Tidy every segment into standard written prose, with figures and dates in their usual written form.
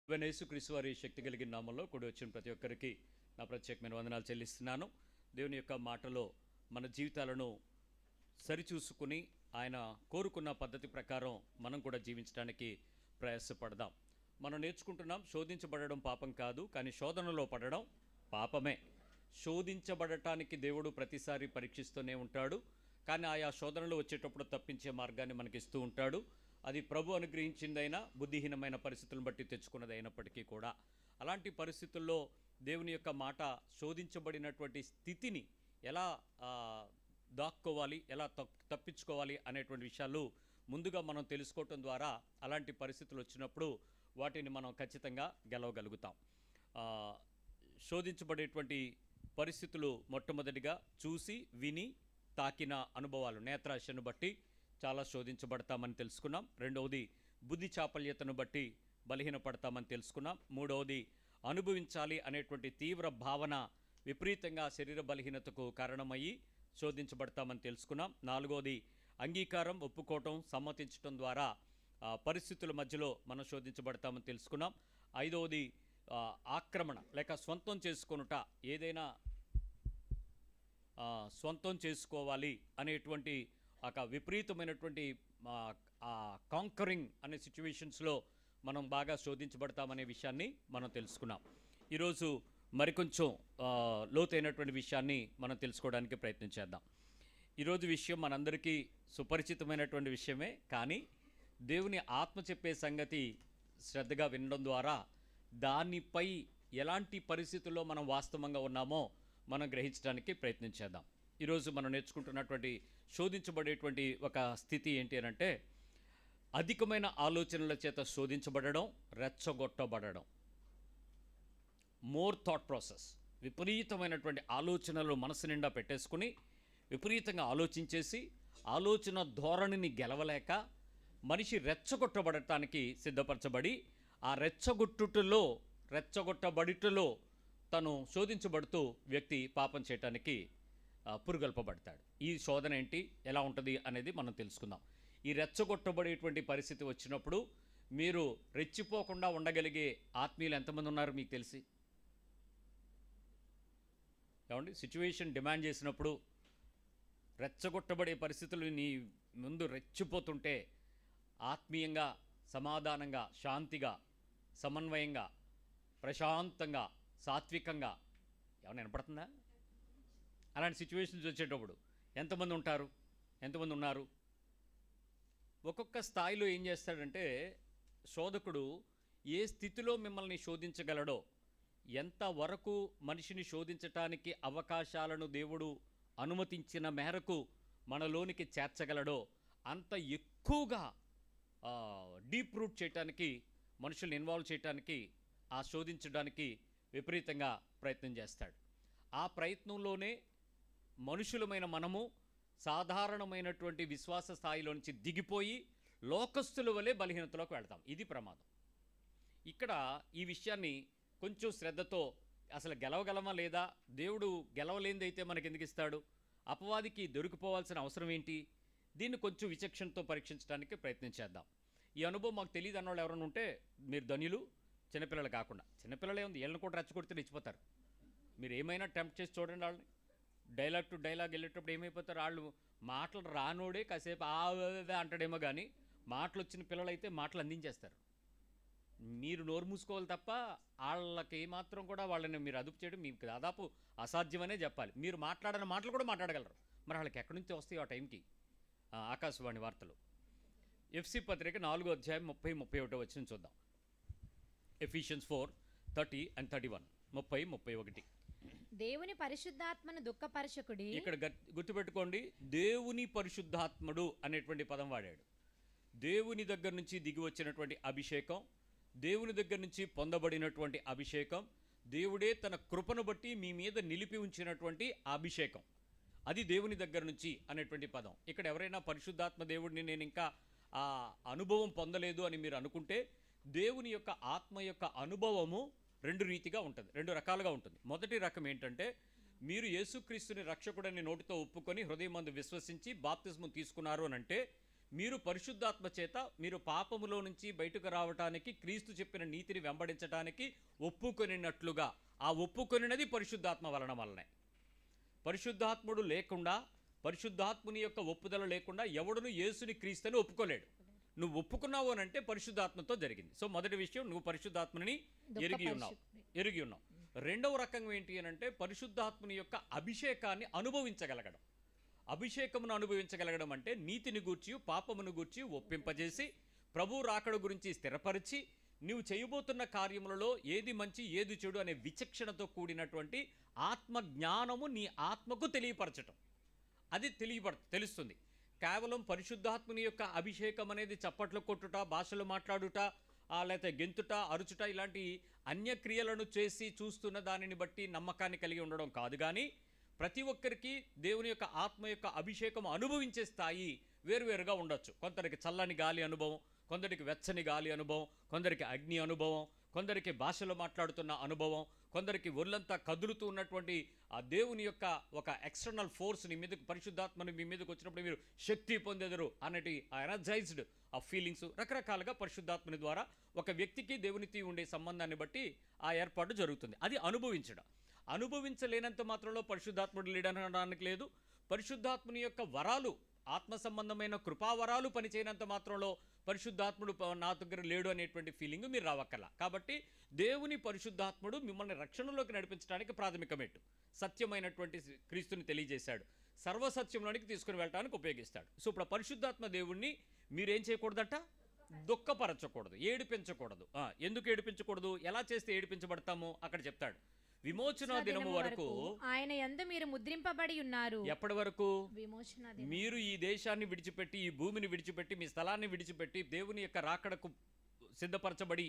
యేసుక్రీస్తు వారి శక్తి కలిగిన నామంలో కూడి వచ్చిన ప్రతి ఒక్కరికి నా ప్రత్యేకమైన వందనాలు చెల్లిస్తున్నాను. దేవుని యొక్క మాటలో మన జీవితాలను సరిచూసుకుని ఆయన కోరుకున్న పద్ధతి ప్రకారం మనం కూడా జీవించడానికి ప్రయాసపడదాం. మనం నేర్చుకుంటున్నాం, శోధించబడడం పాపం కాదు, కానీ శోధనలో పడడం పాపమే. శోధించబడటానికి దేవుడు ప్రతిసారి పరీక్షిస్తూనే ఉంటాడు, కానీ ఆయా శోధనలు వచ్చేటప్పుడు తప్పించే మార్గాన్ని మనకిస్తూ ఉంటాడు. అది ప్రభు అనుగ్రహించిందైనా బుద్ధిహీనమైన పరిస్థితులను బట్టి తెచ్చుకున్నది అయినప్పటికీ కూడా అలాంటి పరిస్థితుల్లో దేవుని యొక్క మాట శోధించబడినటువంటి స్థితిని ఎలా దాక్కోవాలి, ఎలా తప్పించుకోవాలి అనేటువంటి విషయాలు ముందుగా మనం తెలుసుకోవటం ద్వారా అలాంటి పరిస్థితులు వచ్చినప్పుడు వాటిని మనం ఖచ్చితంగా గెలవగలుగుతాం. శోధించబడేటువంటి పరిస్థితులు మొట్టమొదటిగా చూసి విని తాకిన అనుభవాలు, నేత్రాశను బట్టి చాలా శోధించబడతామని తెలుసుకున్నాం. రెండవది బుద్ధి చాపల్యతను బట్టి బలహీనపడతామని తెలుసుకున్నాం. మూడవది అనుభవించాలి అనేటువంటి తీవ్ర భావన విపరీతంగా శరీర బలహీనతకు కారణమయ్యి శోధించబడతామని తెలుసుకున్నాం. నాలుగవది అంగీకారం, ఒప్పుకోవటం, సమ్మతించడం ద్వారా పరిస్థితుల మధ్యలో మనం శోధించబడతామని తెలుసుకున్నాం. ఐదవది ఆక్రమణ లేక స్వంతం చేసుకొనుట, ఏదైనా స్వంతం చేసుకోవాలి అనేటువంటి ఒక విపరీతమైనటువంటి కాంకరింగ్ అనే సిచ్యువేషన్స్లో మనం బాగా శోధించబడతామనే విషయాన్ని మనం తెలుసుకున్నాం. ఈరోజు మరికొంచెం లోతైనటువంటి విషయాన్ని మనం తెలుసుకోవడానికి ప్రయత్నం చేద్దాం. ఈరోజు విషయం మనందరికీ సుపరిచితమైనటువంటి విషయమే, కానీ దేవుని ఆత్మ చెప్పే సంగతి శ్రద్ధగా వినడం ద్వారా దానిపై ఎలాంటి పరిస్థితుల్లో మనం వాస్తవంగా ఉన్నామో మనం గ్రహించడానికి ప్రయత్నం చేద్దాం. ఈరోజు మనం నేర్చుకుంటున్నటువంటి శోధించబడేటువంటి ఒక స్థితి ఏంటి అని అంటే, అధికమైన ఆలోచనల చేత శోధించబడడం, రెచ్చగొట్టబడడం. మోర్ థాట్ ప్రాసెస్, విపరీతమైనటువంటి ఆలోచనలు మనసు నిండా పెట్టేసుకుని విపరీతంగా ఆలోచించేసి ఆలోచన ధోరణిని గెలవలేక మనిషి రెచ్చగొట్టబడటానికి సిద్ధపరచబడి ఆ రెచ్చగొట్టబడుటలో తను శోధించబడుతూ వ్యక్తి పాపం చేయటానికి పురుగొల్పబడతాడు. ఈ శోధన ఏంటి, ఎలా ఉంటుంది అనేది మనం తెలుసుకుందాం. ఈ రెచ్చగొట్టబడేటువంటి పరిస్థితి వచ్చినప్పుడు మీరు రెచ్చిపోకుండా ఉండగలిగే ఆత్మీయులు ఎంతమంది ఉన్నారు మీకు తెలిసి? ఏమండి, సిచ్యువేషన్ డిమాండ్ చేసినప్పుడు రెచ్చగొట్టబడే పరిస్థితులు నీ ముందు రెచ్చిపోతుంటే ఆత్మీయంగా, సమాధానంగా, శాంతిగా, సమన్వయంగా, ప్రశాంతంగా, సాత్వికంగా ఏమైనా వినపడుతుందా? అలాంటి సిచ్యువేషన్స్ వచ్చేటప్పుడు ఎంతమంది ఉన్నారు? ఒక్కొక్క స్థాయిలో ఏం చేస్తాడంటే శోధకుడు ఏ స్థితిలో మిమ్మల్ని శోధించగలడో, ఎంతవరకు మనిషిని శోధించటానికి అవకాశాలను దేవుడు అనుమతించిన మేరకు మనలోనికి చేర్చగలడో అంత ఎక్కువగా డీప్ రూట్ చేయటానికి, మనుషుల్ని ఇన్వాల్వ్ చేయటానికి, ఆ శోధించడానికి విపరీతంగా ప్రయత్నం చేస్తాడు. ఆ ప్రయత్నంలోనే మనుషులమైన మనము సాధారణమైనటువంటి విశ్వాస స్థాయిలో నుంచి దిగిపోయి లోకస్తుల వలె బలహీనతలోకి వెళ్తాం. ఇది ప్రమాదం. ఇక్కడ ఈ విషయాన్ని కొంచెం శ్రద్ధతో, అసలు గెలవగలమా లేదా, దేవుడు గెలవలేనిదైతే మనకి ఎందుకు ఇస్తాడు, అపవాదికి దొరికిపోవాల్సిన అవసరం ఏంటి, దీన్ని కొంచెం విచక్షణతో పరీక్షించడానికి ప్రయత్నం చేద్దాం. ఈ అనుభవం మాకు తెలియదు అన్నవాళ్ళు ఎవరైనా ఉంటే మీరు ధన్యులు. చిన్నపిల్లలు కాకుండా, చిన్నపిల్లలే ఉంది, వీళ్ళని కూడా రెచ్చగొడితే రెచ్చిపోతారు. మీరు ఏమైనా టెంప్ట్ చేసి చూడండి వాళ్ళని. డైలాగ్ టు డైలాగ్ వెళ్ళేటప్పుడు ఏమైపోతారు, వాళ్ళు మాటలు రానోడే కాసేపు అంటాడేమో, కానీ మాటలు వచ్చిన పిల్లలైతే మాటలు అందించేస్తారు. మీరు నోరు మూసుకోవాలి తప్ప వాళ్ళకి ఏమాత్రం కూడా వాళ్ళని మీరు అదుపు చేయడం మీకు దాదాపు అసాధ్యమనే చెప్పాలి. మీరు మాట్లాడిన మాటలు కూడా మాట్లాడగలరు. మరి వాళ్ళకి ఎక్కడి నుంచి వస్తాయి ఆ టైంకి? ఆకాశవాణి వార్తలు ఎఫ్సి పత్రిక 4వ అధ్యాయం 30-31 వచ్చిన చూద్దాం. Ephesians 4:30 and 31, 30-31. దేవుని పరిశుద్ధాత్మను దుఃఖపరచకుడి. ఇక్కడ గుర్తుపెట్టుకోండి, దేవుని పరిశుద్ధాత్ముడు అనేటువంటి పదం వాడాడు. దేవుని దగ్గర నుంచి దిగి వచ్చినటువంటి అభిషేకం, దేవుని దగ్గర నుంచి పొందబడినటువంటి అభిషేకం, దేవుడే తన కృపను బట్టి మీ మీద నిలిపి ఉంచినటువంటి అభిషేకం, అది దేవుని దగ్గర నుంచి అనేటువంటి పదం. ఇక్కడ ఎవరైనా పరిశుద్ధాత్మ దేవుడిని నేను ఇంకా ఆ అనుభవం పొందలేదు అని మీరు అనుకుంటే, దేవుని యొక్క ఆత్మ యొక్క అనుభవము రెండు రకాలుగా ఉంటుంది. మొదటి రకం ఏంటంటే, మీరు యేసుక్రీస్తుని రక్షకుడని నోటితో ఒప్పుకొని హృదయమందు విశ్వసించి బాప్తిస్మం తీసుకున్నారు అని అంటే మీరు పరిశుద్ధాత్మ చేత మీరు పాపములో నుంచి బయటకు రావటానికి, క్రీస్తు చెప్పిన నీతిని వెంబడించడానికి ఒప్పుకొనినట్లుగా, ఆ ఒప్పుకొనినది పరిశుద్ధాత్మ వలనే. పరిశుద్ధాత్ముడు లేకుండా, పరిశుద్ధాత్ముని యొక్క ఒప్పుదల లేకుండా ఎవడును యేసుని క్రీస్తుని ఒప్పుకోలేడు. నువ్వు ఒప్పుకున్నావు అని అంటే పరిశుద్ధాత్మతో జరిగింది. సో మొదటి విషయం, నువ్వు పరిశుద్ధాత్మని ఎరిగి ఉన్నావు. రెండవ రకంగా ఏంటి అని అంటే పరిశుద్ధాత్మని యొక్క అభిషేకాన్ని అనుభవించగలగడం. అభిషేకమును అనుభవించగలగడం అంటే నీతిని గూర్చి, పాపమును గూర్చి ఒప్పింపజేసి, ప్రభు రాకడ గురించి స్థిరపరిచి, నువ్వు చేయబోతున్న కార్యములలో ఏది మంచి ఏది చెడు అనే విచక్షణతో కూడినటువంటి ఆత్మ జ్ఞానము నీ ఆత్మకు తెలియపరచటం. అది తెలుస్తుంది. కేవలం పరిశుద్ధాత్మని యొక్క అభిషేకం అనేది చప్పట్లు కొట్టుట, భాషలు మాట్లాడుట, లేకపోతే గెంతుట, అరుచుట ఇలాంటి అన్యక్రియలను చేసి చూస్తున్న దానిని బట్టి నమ్మకాన్ని కలిగి ఉండడం కాదు. కానీ ప్రతి ఒక్కరికి దేవుని యొక్క ఆత్మ యొక్క అభిషేకం అనుభవించే స్థాయి వేరువేరుగా ఉండొచ్చు. కొందరికి చల్లని గాలి అనుభవం, కొందరికి వెచ్చని గాలి అనుభవం, కొందరికి అగ్ని అనుభవం, కొందరికి భాషలో మాట్లాడుతున్న అనుభవం, కొందరికి ఒళ్ళంతా కదులుతూ ఉన్నటువంటి ఆ దేవుని యొక్క ఒక ఎక్స్టర్నల్ ఫోర్స్ నీ మీదకి, పరిశుద్ధాత్మను మీ మీదకి వచ్చినప్పుడు మీరు శక్తి పొందెదరు అన్నటి ఆ ఎనర్జైజ్డ్ ఆ ఫీలింగ్స్ రకరకాలుగా పరిశుద్ధాత్మని ద్వారా ఒక వ్యక్తికి దేవునితో ఉండే సంబంధాన్ని బట్టి ఆ ఏర్పాటు జరుగుతుంది. అది అనుభవించడం. అనుభవించలేనంత మాత్రంలో పరిశుద్ధాత్ముడు లేడనడానికి లేదు. పరిశుద్ధాత్ముని యొక్క వరాలు, ఆత్మ సంబంధమైన కృపావరాలు పనిచేయనంత మాత్రంలో పరిశుద్ధాత్ముడు నా దగ్గర లేడు అనేటువంటి ఫీలింగ్ మీరు రావక్కల. కాబట్టి దేవుని పరిశుద్ధాత్ముడు మిమ్మల్ని రక్షణలోకి నడిపించడానికి ప్రాథమిక మెట్టు. సత్యమైనటువంటి క్రీస్తుని తెలియజేశాడు, సర్వసత్యంలోనికి తీసుకుని వెళ్ళడానికి ఉపయోగిస్తాడు. సో ఇప్పుడు పరిశుద్ధాత్మ దేవుణ్ణి మీరేం చేయకూడదట? దుఃఖపరచకూడదు, ఏడిపించకూడదు. ఎందుకు ఏడిపించకూడదు? ఎలా చేస్తే ఏడిపించబడతాము అక్కడ చెప్తాడు. విమోచన దినము వరకు ఆయన యందు మీరు ముద్రింపబడి ఉన్నారు. ఎప్పటి వరకు? విమోచన దినం. మీరు ఈ దేశాన్ని విడిచిపెట్టి, ఈ భూమిని విడిచిపెట్టి, మీ స్థలాన్ని విడిచిపెట్టి దేవుని యొక్క రాకడకు సిద్ధపరచబడి,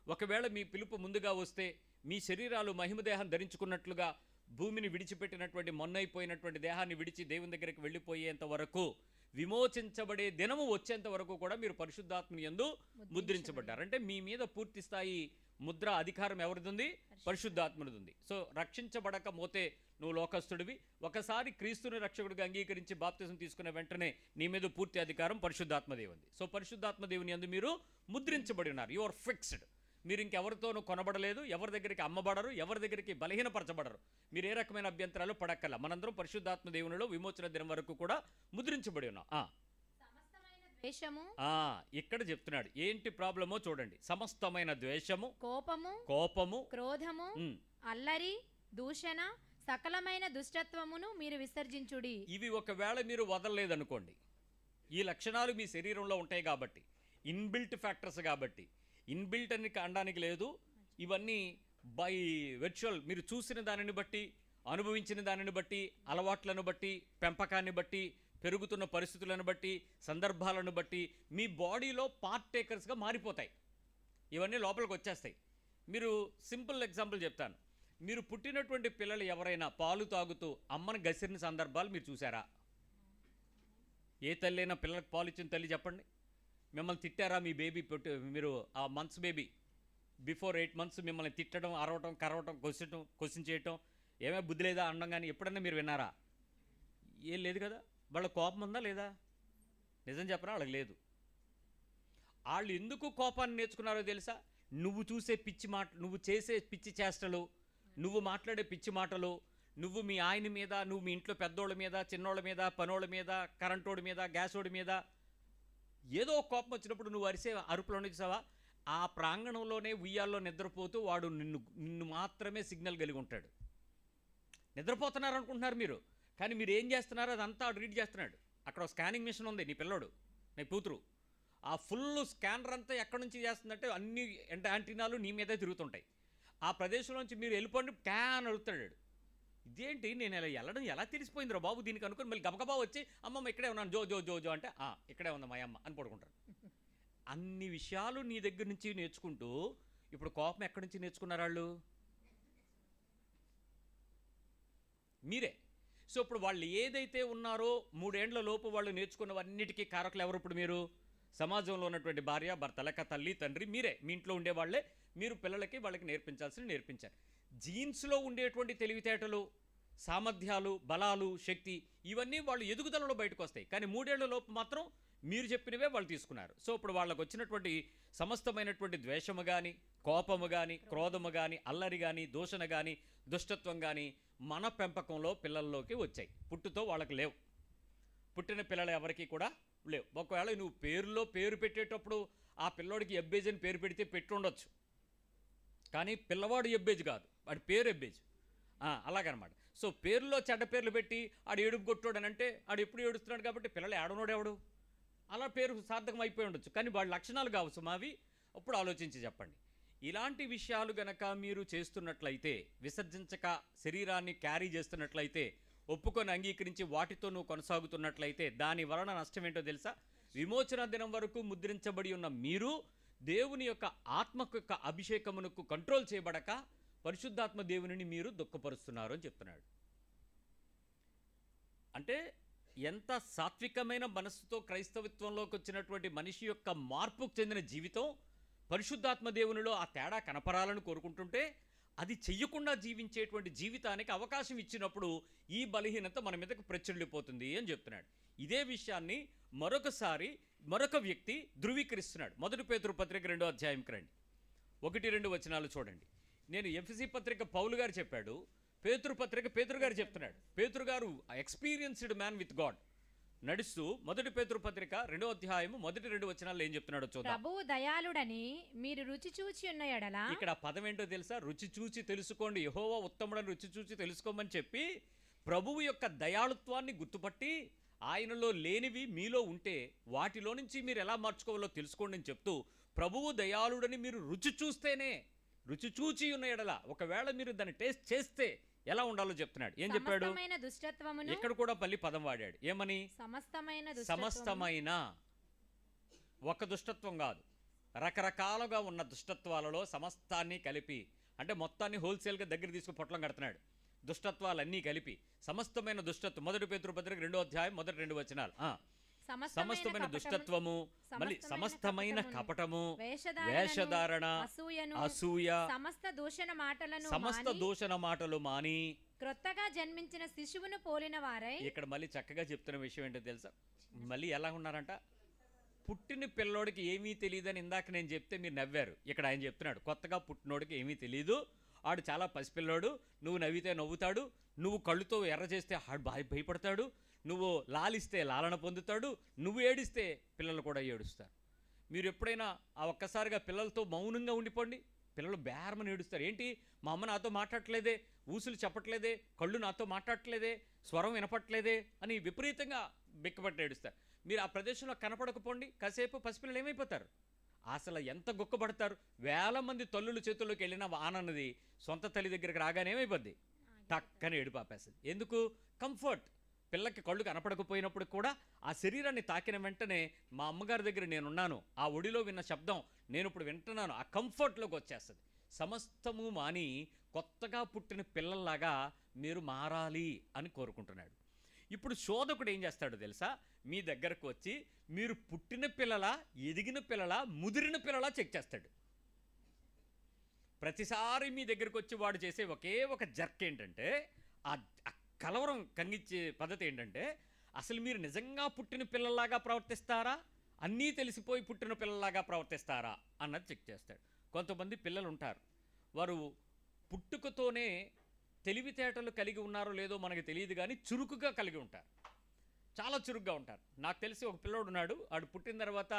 ఒకవేళ మీ పిలుపు ముందుగా వస్తే మీ శరీరాలు మహిమదేహం ధరించుకున్నట్లుగా భూమిని విడిచిపెట్టినటువంటి మొన్నైపోయినటువంటి దేహాన్ని విడిచి దేవుని దగ్గరికి వెళ్ళిపోయేంత వరకు, విమోచించబడే దినము వచ్చేంత వరకు కూడా మీరు పరిశుద్ధాత్మని యందు ముద్రించబడ్డారు. అంటే మీ మీద పూర్తి స్థాయి ముద్ర అధికారం ఎవరిది ఉంది? పరిశుద్ధాత్మనిది ఉంది. సో రక్షించబడక మోతే నువ్వు లోకస్తుడివి. ఒకసారి క్రీస్తుని రక్షకుడిగా అంగీకరించి బాప్తిజం తీసుకున్న వెంటనే నీ మీద పూర్తి అధికారం పరిశుద్ధాత్మదేవి ఉంది. సో పరిశుద్ధాత్మదేవుని యందు మీరు ముద్రించబడి ఉన్నారు. You are fixed. మీరు ఇంకెవరితోనూ కొనబడలేదు, ఎవరి దగ్గరికి అమ్మబడరు, ఎవరి దగ్గరికి బలహీనపరచబడరు. మీరు ఏ రకమైన అభ్యంతరాలు పడక్కల. మనందరం పరిశుద్ధాత్మ దేవునిలో విమోచన దినం వరకు కూడా ముద్రించబడి ఉన్నాం. ఇక్కడ చెప్తున్నాడు ఏంటి ప్రాబ్లమో చూడండి. సమస్తమైన ద్వేషము, కోపము, క్రోధము, అల్లరి, దూషణ, సకలమైన దుష్టత్వమును మీరు విసర్జించుడి. ఇవి ఒకవేళ మీరు వదలలేదనుకోండి, ఈ లక్షణాలు మీ శరీరంలో ఉంటాయి కాబట్టి, ఇన్బిల్ట్ ఫ్యాక్టర్స్ కాబట్టి, ఇన్బిల్ట్ అని అనడానికి లేదు. ఇవన్నీ బై వర్చువల్ మీరు చూసిన దానిని బట్టి, అనుభవించిన దానిని బట్టి, అలవాట్లను బట్టి, పెంపకాన్ని బట్టి, పెరుగుతున్న పరిస్థితులను బట్టి, సందర్భాలను బట్టి మీ బాడీలో పార్ట్ టేకర్స్గా మారిపోతాయి. ఇవన్నీ లోపలికి వచ్చేస్తాయి. మీరు సింపుల్ ఎగ్జాంపుల్ చెప్తాను. మీరు పుట్టినటువంటి పిల్లలు ఎవరైనా పాలు తాగుతూ అమ్మను గసిరిన సందర్భాలు మీరు చూసారా? ఏ తల్లి అయినా పిల్లలకు పాలు ఇచ్చిన తల్లి చెప్పండి. మిమ్మల్ని తిట్టారా? మీ బేబీ మీరు ఆ మంత్స్ బేబీ బిఫోర్ 8 months మిమ్మల్ని తిట్టడం, అరవటం, కరవటం, క్వశ్చన్ చేయటం, ఏమే బుద్ధి లేదా అనడం కానీ ఎప్పుడన్నా మీరు విన్నారా? ఏం లేదు కదా. వాళ్ళ కోపం ఉందా లేదా? నిజం చెప్పరా? వాళ్ళకి లేదు. వాళ్ళు ఎందుకు కోపాన్ని నేర్చుకున్నారో తెలుసా? నువ్వు చూసే పిచ్చి మాట, నువ్వు చేసే పిచ్చి చేష్టలు, నువ్వు మాట్లాడే పిచ్చి మాటలు, నువ్వు మీ ఆయన మీద, నువ్వు మీ ఇంట్లో పెద్దోళ్ళ మీద, చిన్నోళ్ళ మీద, పనోళ్ళ మీద, కరెంటోడి మీద, గ్యాసోడి మీద ఏదో కోపం వచ్చినప్పుడు నువ్వు అరిసే అరుపులో చూసావా? ఆ ప్రాంగణంలోనే ఉయ్యాల్లో నిద్రపోతూ వాడు నిన్ను మాత్రమే సిగ్నల్ కలిగి ఉంటాడు. నిద్రపోతున్నారు అనుకుంటున్నారు మీరు, కానీ మీరు ఏం చేస్తున్నారో అదంతా రీడ్ చేస్తున్నాడు. అక్కడ స్కానింగ్ మిషన్ ఉంది. నీ పిల్లోడు, నీ కూతురు, ఆ ఫుల్ స్కానర్ అంతా ఎక్కడి నుంచి చేస్తుందంటే అన్ని యాంటీనాలు నీ మీదే తిరుగుతుంటాయి. ఆ ప్రదేశంలోంచి మీరు వెళ్ళిపోండి క్యాన్ అడుగుతాడు. ఇదేంటి నేను ఇలా వెళ్ళడం ఎలా తెలిసిపోయిందిరా బాబు దీనికి అనుకుని మళ్ళీ గబగబా వచ్చి అమ్మమ్మ ఇక్కడే ఉన్నాను జో జో జో జో అంటే ఇక్కడే ఉంది మా అమ్మ అని పడుకుంటారు. అన్ని విషయాలు నీ దగ్గర నుంచి నేర్చుకుంటూ ఇప్పుడు కోపం ఎక్కడి నుంచి నేర్చుకున్నారు వాళ్ళు? మీరే. సో ఇప్పుడు వాళ్ళు ఏదైతే ఉన్నారో 3 ఏండ్ల లోపు వాళ్ళు నేర్చుకున్నవన్నిటికీ కారకులు ఎవరు? ఇప్పుడు మీరు సమాజంలో ఉన్నటువంటి భార్య, భర్త, లేక తల్లి, తండ్రి, మీరే. మీ ఇంట్లో ఉండేవాళ్లే. మీరు పిల్లలకి వాళ్ళకి నేర్పించారు. జీన్స్లో ఉండేటువంటి తెలివితేటలు, సామర్థ్యాలు, బలాలు, శక్తి ఇవన్నీ వాళ్ళు ఎదుగుదలలో బయటకు వస్తాయి. కానీ 3 ఏళ్ల లోపు మాత్రం మీరు చెప్పినవే వాళ్ళు తీసుకున్నారు. సో ఇప్పుడు వాళ్ళకు వచ్చినటువంటి సమస్తమైనటువంటి ద్వేషము కానీ, కోపము కానీ, క్రోధము కానీ, అల్లరి కానీ, దూషణ కానీ, దుష్టత్వం కానీ మన పెంపకంలో పిల్లల్లోకి వచ్చాయి. పుట్టుతో వాళ్ళకి లేవు. పుట్టిన పిల్లలు ఎవరికి కూడా లేవు. ఒకవేళ నువ్వు పేరు పెట్టేటప్పుడు ఆ పిల్లోడికి ఎబ్బేజ్ అని పేరు పెడితే పెట్టుండొచ్చు, కానీ పిల్లవాడు ఎబ్బేజ్ కాదు, వాడి పేరు ఎబ్బేజ్. అలాగనమాట. సో పేరులో చెడ్డ పేర్లు పెట్టి ఆడు ఏడుపు కొట్టోడు అని అంటే ఆడు ఎప్పుడు ఏడుస్తున్నాడు కాబట్టి పిల్లలు ఏడనోడెవడు, అలా పేరు సార్థకం అయిపోయి ఉండొచ్చు, కానీ వాడి లక్షణాలు కావచ్చు మావి. అప్పుడు ఆలోచించి చెప్పండి. ఇలాంటి విషయాలు గనక మీరు చేస్తున్నట్లయితే, విసర్జించక శరీరాన్ని క్యారీ చేస్తున్నట్లయితే, ఒప్పుకొని అంగీకరించి వాటితో నువ్వు కొనసాగుతున్నట్లయితే దాని వలన నష్టం ఏంటో తెలుసా? విమోచన దినం వరకు ముద్రించబడి ఉన్న మీరు దేవుని యొక్క ఆత్మకు యొక్క అభిషేకమునకు కంట్రోల్ చేయబడక పరిశుద్ధాత్మ దేవునిని మీరు దుఃఖపరుస్తున్నారు అని చెప్తున్నాడు. అంటే ఎంత సాత్వికమైన మనస్సుతో క్రైస్తవత్వంలోకి వచ్చినటువంటి మనిషి యొక్క మార్పుకు చెందిన జీవితం పరిశుద్ధాత్మ దేవునిలో ఆ తేడా కనపరాలని కోరుకుంటుంటే అది చెయ్యకుండా జీవించేటువంటి జీవితానికి అవకాశం ఇచ్చినప్పుడు ఈ బలహీనత మన మీదకు ప్రచురిల్లిపోతుంది అని చెప్తున్నాడు. ఇదే విషయాన్ని మరొక వ్యక్తి ధృవీకరిస్తున్నాడు. 1 పేతురు పత్రిక 2వ అధ్యాయంకి రండి. 1-2 వచనాలు చూడండి. నేను ఎఫెసీ పత్రిక పౌలు గారు చెప్పాడు, పేతురు పత్రిక పేతురు గారు చెప్తున్నాడు. పేతురు గారు ఎక్స్పీరియన్స్డ్ మ్యాన్ విత్ గాడ్ నడుస్తూ 1 పేతురు పత్రిక 2వ అధ్యాయం 1-2 వచనాలు ఏం చెప్తున్నాడో చూద్దాం. ప్రభువు దయాళుడని మీరు రుచి చూచి ఉన్న ఎడల, ఇక్కడ పదం ఏంటో తెలుసా? రుచి చూచి తెలుసుకోండి, యెహోవా ఉత్తముడని రుచి చూచి తెలుసుకోమని చెప్పి ప్రభువు యొక్క దయాళుత్వాన్ని గుర్తుపట్టి ఆయనలో లేనివి మీలో ఉంటే వాటిలో నుంచి మీరు ఎలా మార్చుకోవాలో తెలుసుకోండి అని చెప్తూ, ప్రభువు దయాళుడని మీరు రుచి చూచి ఉన్న ఎడల, ఒకవేళ మీరు దాన్ని టేస్ట్ చేస్తే ఎలా ఉండాలో చెప్తున్నాడు. ఏం చెప్పాడు? ఇక్కడ కూడా పల్లి పదం వాడాడు. ఏమని? సమస్తమైన. ఒక దుష్టత్వం కాదు, రకరకాలుగా ఉన్న దుష్టత్వాలలో సమస్తాన్ని కలిపి, అంటే మొత్తాన్ని హోల్సేల్గా దగ్గర తీసుకుని పొట్లం కడుతున్నాడు. దుష్టత్వాలన్నీ కలిపి సమస్తమైన దుష్టత్వం. 1 పేతురు పత్రిక 2వ అధ్యాయం 1-2 వచనాలు. సమస్తమైన దుష్టత్వము, మళ్ళీ సమస్తమైన కపటము, వేషధారణ, అసూయ, సమస్త దూషణ మాటలు మాని క్రొత్తగా జన్మించిన శిశువును పోలిన వారై. ఇక్కడ మళ్ళీ చక్కగా చెప్తున్న విషయం ఏంటో తెలుసా? మళ్ళీ ఎలా ఉన్నారంట? పుట్టిన పిల్లోడికి ఏమీ తెలియదని ఇందాక నేను చెప్తే మీరు నవ్వారు. ఇక్కడ ఆయన చెప్తున్నాడు, కొత్తగా పుట్టినోడికి ఏమీ తెలియదు, ఆడు చాలా పసిపిల్లోడు, నువ్వు నవ్వితే నవ్వుతాడు, నువ్వు కళ్ళుతో ఎర్ర చేస్తే ఆడు భయపడతాడు, నువ్వు లాలిస్తే లాలన పొందుతాడు, నువ్వు ఏడిస్తే పిల్లలు కూడా ఏడుస్తారు. మీరు ఎప్పుడైనా ఆ ఒక్కసారిగా పిల్లలతో మౌనంగా ఉండిపోండి, పిల్లలు బేరమని ఏడుస్తారు. ఏంటి, మా అమ్మ నాతో మాట్లాడట్లేదే, ఊసులు చెప్పట్లేదే, కళ్ళు నాతో మాట్లాడట్లేదే, స్వరం వినపట్లేదే అని విపరీతంగా బిక్కబట్టి ఏడుస్తారు. మీరు ఆ ప్రదేశంలో కనపడకపోండి, కాసేపు పసిపిల్లలు ఏమైపోతారు? అసలు ఎంత గొక్కబడతారు. వేల మంది తల్లుల చేతుల్లోకి వెళ్ళిన వానన్నది సొంత తల్లి దగ్గరికి రాగానే ఏమైపోద్ది? టక్కని ఏడుపాపేస్తుంది. ఎందుకు? కంఫర్ట్. పిల్లకి కళ్ళు కనపడకపోయినప్పుడు కూడా ఆ శరీరాన్ని తాకిన వెంటనే మా అమ్మగారి దగ్గర నేనున్నాను, ఆ ఒడిలో విన్న శబ్దం నేను ఇప్పుడు వింటున్నాను, ఆ కంఫర్ట్లోకి వచ్చేస్తుంది. సమస్తము మాని కొత్తగా పుట్టిన పిల్లల్లాగా మీరు మారాలి అని కోరుకుంటున్నాడు. ఇప్పుడు శోధకుడు ఏం చేస్తాడో తెలుసా? మీ దగ్గరకు వచ్చి మీరు పుట్టిన పిల్లల, ఎదిగిన పిల్లల, ముదిరిన పిల్లల చెక్ చేస్తాడు. ప్రతిసారి మీ దగ్గరకు వచ్చి వాడు చేసే ఒకే ఒక జర్క్ ఏంటంటే, ఆ కలవరం కంగిచ్చే పద్ధతి ఏంటంటే, అసలు మీరు నిజంగా పుట్టిన పిల్లల్లాగా ప్రవర్తిస్తారా, అన్నీ తెలిసిపోయి పుట్టిన పిల్లల్లాగా ప్రవర్తిస్తారా అన్నది చెక్ చేస్తాడు. కొంతమంది పిల్లలు ఉంటారు, వారు పుట్టుకతోనే తెలివితేటలు కలిగి ఉన్నారో లేదో మనకు తెలియదు, కానీ చురుకుగా కలిగి ఉంటారు, చాలా చురుగ్గా ఉంటారు. నాకు తెలిసి ఒక పిల్లోడు ఉన్నాడు, ఆడు పుట్టిన తర్వాత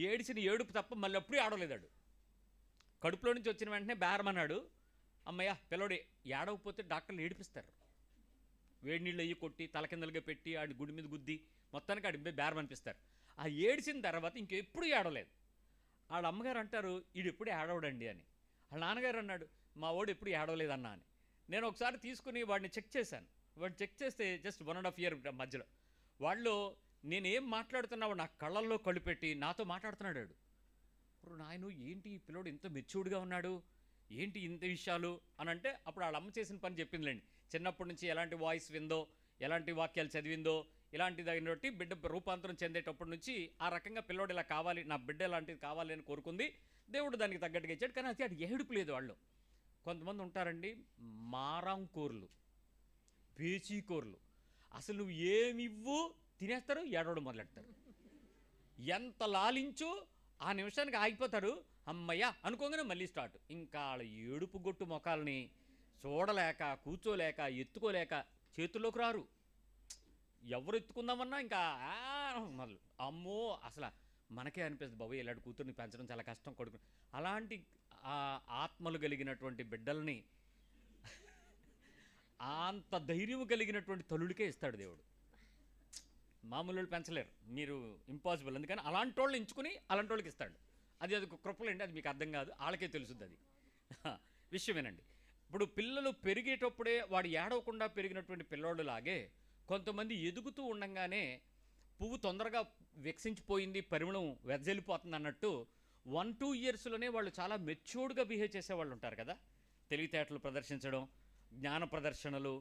ఏడిచిన ఏడుపు తప్ప మళ్ళీ ఎప్పుడూ ఆడలేదాడు. కడుపులో నుంచి వచ్చిన వెంటనే బేరమన్నాడు, అమ్మయ్య పిల్లోడు ఏడవకపోతే డాక్టర్లు ఏడిపిస్తారు, వేడి నీళ్ళు అయ్యి కొట్టి తలకిందలుగా పెట్టి ఆడి గుడి మీద గుద్ది మొత్తానికి ఆడి బేరం అనిపిస్తారు. ఆ ఏడిచిన తర్వాత ఇంకెప్పుడు ఏడవలేదు. వాళ్ళ అమ్మగారు అంటారు, ఈడు ఎప్పుడు ఏడవడండి అని. వాళ్ళ నాన్నగారు అన్నాడు, మా వాడు ఎప్పుడు ఏడవలేదన్నా అని. నేను ఒకసారి తీసుకుని వాడిని చెక్ చేశాను. వాడిని చెక్ చేస్తే జస్ట్ 1.5 year మధ్యలో వాళ్ళు నేనేం మాట్లాడుతున్నావు నా కళ్ళల్లో కళ్ళు పెట్టి నాతో మాట్లాడుతున్నాడు. ఇప్పుడు నాయను ఏంటి ఈ పిల్లోడు ఇంత మెచ్యూర్డ్గా ఉన్నాడు, ఏంటి ఇంత విషయాలు అని అంటే, అప్పుడు వాళ్ళ అమ్మ చేసిన పని చెప్పిందిలేండి. చిన్నప్పటి నుంచి ఎలాంటి వాయిస్ విందో, ఎలాంటి వాక్యాలు చదివిందో, ఇలాంటి దగ్గర బట్టి బిడ్డ రూపాంతరం చెందేటప్పటి నుంచి ఆ రకంగా పిల్లోడు ఇలా కావాలి, నా బిడ్డ ఇలాంటిది కావాలి అని కోరుకుంది. దేవుడు దానికి తగ్గట్టుగా ఇచ్చాడు. కానీ అది ఏడుపు లేదు. వాళ్ళు కొంతమంది ఉంటారండి, మారాంకోర్లు, పేచీకోర్లు. అసలు నువ్వు ఏమివ్వు తినేస్తారు, ఏడవడం మొదలెడతారు. ఎంత లాలించో ఆ నిమిషానికి ఆగిపోతారు. అమ్మయ్య అనుకోగానే మళ్ళీ స్టార్ట్. ఇంకా వాళ్ళ ఏడుపు గొట్టు మొఖాలని చూడలేక, కూర్చోలేక, ఎత్తుకోలేక చేతుల్లోకి రారు. ఎవరు ఎత్తుకుందామన్నా ఇంకా మొదలు. అమ్మో అసలు మనకే అనిపిస్తుంది, బాబు ఇలాంటి కూతుర్ని పెంచడం చాలా కష్టం కొడుకు. అలాంటి ఆత్మలు కలిగినటువంటి బిడ్డల్ని అంత ధైర్యం కలిగినటువంటి తల్లుడికే ఇస్తాడు దేవుడు. మామూలు వాళ్ళు పెంచలేరు, మీరు ఇంపాసిబుల్. అందుకని అలాంటి వాళ్ళు ఎంచుకుని అలాంటి వాళ్ళకి ఇస్తాడు. అది కృపలండి, అది మీకు అర్థం కాదు, వాళ్ళకే తెలుస్తుంది అది విషయమేనండి. ఇప్పుడు పిల్లలు పెరిగేటప్పుడే వాడు ఏడవకుండా పెరిగినటువంటి పిల్లోడులాగే కొంతమంది ఎదుగుతూ ఉండంగానే పువ్వు తొందరగా వికసించిపోయింది, పరిమళం వెదజల్లిపోతుంది అన్నట్టు 1-2 ఇయర్స్లోనే వాళ్ళు చాలా మెచ్యూర్డ్గా బిహేవ్ చేసేవాళ్ళు ఉంటారు కదా. తెలివితేటలు ప్రదర్శించడం, జ్ఞాన ప్రదర్శనలు,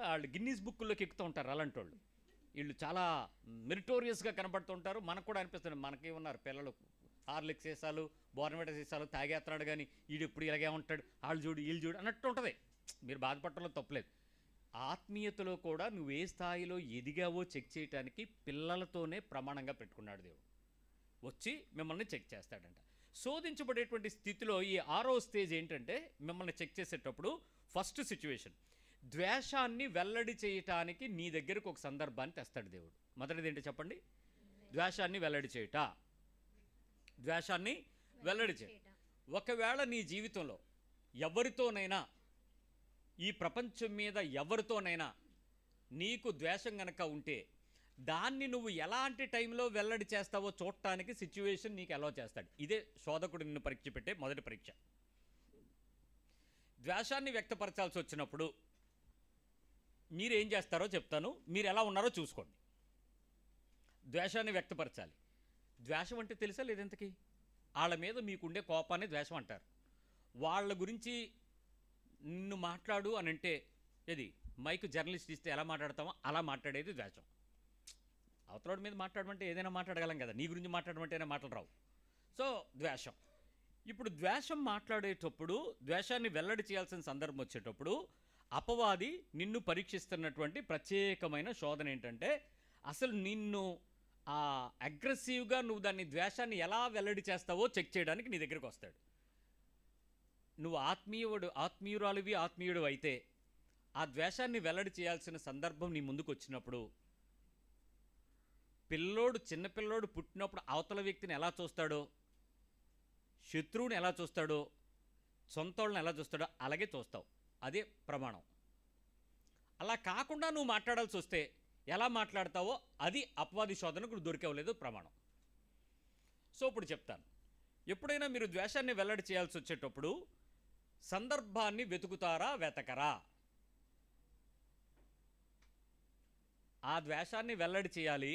వాళ్ళు గిన్నీస్ బుక్కుల్లోకి ఎక్కుతూ ఉంటారు. అలాంటి వాళ్ళు వీళ్ళు చాలా మెరిటోరియస్గా కనబడుతూ ఉంటారు. మనకు కూడా అనిపిస్తుంది, మనకే ఉన్నారు పిల్లలు హార్లిక్స్ సీసాలు, బోర్నవిటా సీసాలు తాగేస్తున్నాడు, కానీ వీడు ఎప్పుడు ఇలాగే ఉంటాడు, వాళ్ళు చూడు వీళ్ళు చూడు అన్నట్టు ఉంటుంది. మీరు బాధపడటంలో తప్పలేదు. ఆత్మీయతలో కూడా నువ్వు ఏ స్థాయిలో ఎదిగావో చెక్ చేయడానికి పిల్లలతోనే ప్రమాణంగా పెట్టుకున్నాడు దేవుడు. వచ్చి మిమ్మల్ని చెక్ చేస్తాడంట. శోధించబడేటువంటి స్థితిలో ఈ 6వ స్టేజ్ ఏంటంటే, మిమ్మల్ని చెక్ చేసేటప్పుడు ఫస్ట్ సిచ్యువేషన్, ద్వేషాన్ని వెల్లడి చేయటానికి నీ దగ్గరకు ఒక సందర్భాన్ని తెస్తాడు దేవుడు. మొదటిది ఏంటి చెప్పండి? ద్వేషాన్ని వెల్లడి చేయుట. ద్వేషాన్ని వెల్లడి చేయ. ఒకవేళ నీ జీవితంలో ఎవరితోనైనా, ఈ ప్రపంచం మీద ఎవరితోనైనా నీకు ద్వేషం గనక ఉంటే దాన్ని నువ్వు ఎలాంటి టైంలో వెల్లడి చేస్తావో చూడటానికి సిచ్యువేషన్ నీకు అలౌ చేస్తాడు. ఇదే శోధకుడు నిన్ను పరీక్ష పెట్టే మొదటి పరీక్ష. ద్వేషాన్ని వ్యక్తపరచాల్సి వచ్చినప్పుడు మీరేం చేస్తారో చెప్తాను, మీరు ఎలా ఉన్నారో చూసుకోండి. ద్వేషాన్ని వ్యక్తపరచాలి. ద్వేషం అంటే తెలుసా లేదంతకి? వాళ్ళ మీద మీకుండే కోపాన్ని ద్వేషం అంటారు. వాళ్ళ గురించి నిన్ను మాట్లాడు అని అంటే, ఏది మైక్ జర్నలిస్ట్ ఇస్తే ఎలా మాట్లాడతామో అలా మాట్లాడేది ద్వేషం. అవతల మీద మాట్లాడమంటే ఏదైనా మాట్లాడగలం కదా, నీ గురించి మాట్లాడమంటేనే మాటలు రావు. సో ద్వేషం. ఇప్పుడు ద్వేషం మాట్లాడేటప్పుడు, ద్వేషాన్ని వెల్లడి చేయాల్సిన సందర్భం వచ్చేటప్పుడు అపవాది నిన్ను పరీక్షిస్తున్నటువంటి ప్రత్యేకమైన శోధన ఏంటంటే, అసలు నిన్ను అగ్రెసివ్గా నువ్వు దాన్ని ద్వేషాన్ని ఎలా వెల్లడి చేస్తావో చెక్ చేయడానికి నీ దగ్గరికి వస్తాడు. నువ్వు ఆత్మీయురాలివి, ఆత్మీయుడు అయితే ఆ ద్వేషాన్ని వెల్లడి చేయాల్సిన సందర్భం నీ ముందుకు వచ్చినప్పుడు, చిన్నపిల్లోడు పుట్టినప్పుడు అవతల వ్యక్తిని ఎలా చూస్తాడో, శత్రువుని ఎలా చూస్తాడో, సొంత వాళ్ళని ఎలా చూస్తాడో అలాగే చూస్తావు. అదే ప్రమాణం. అలా కాకుండా నువ్వు మాట్లాడాల్సి వస్తే ఎలా మాట్లాడతావో అది అపవాది శోధనకు దొరికేవలేదు ప్రమాణం. సో ఇప్పుడు చెప్తాను. ఎప్పుడైనా మీరు ద్వేషాన్ని వెల్లడి చేయాల్సి వచ్చేటప్పుడు సందర్భాన్ని వెతుకుతారా, వెతకరా? ఆ ద్వేషాన్ని వెల్లడి చేయాలి.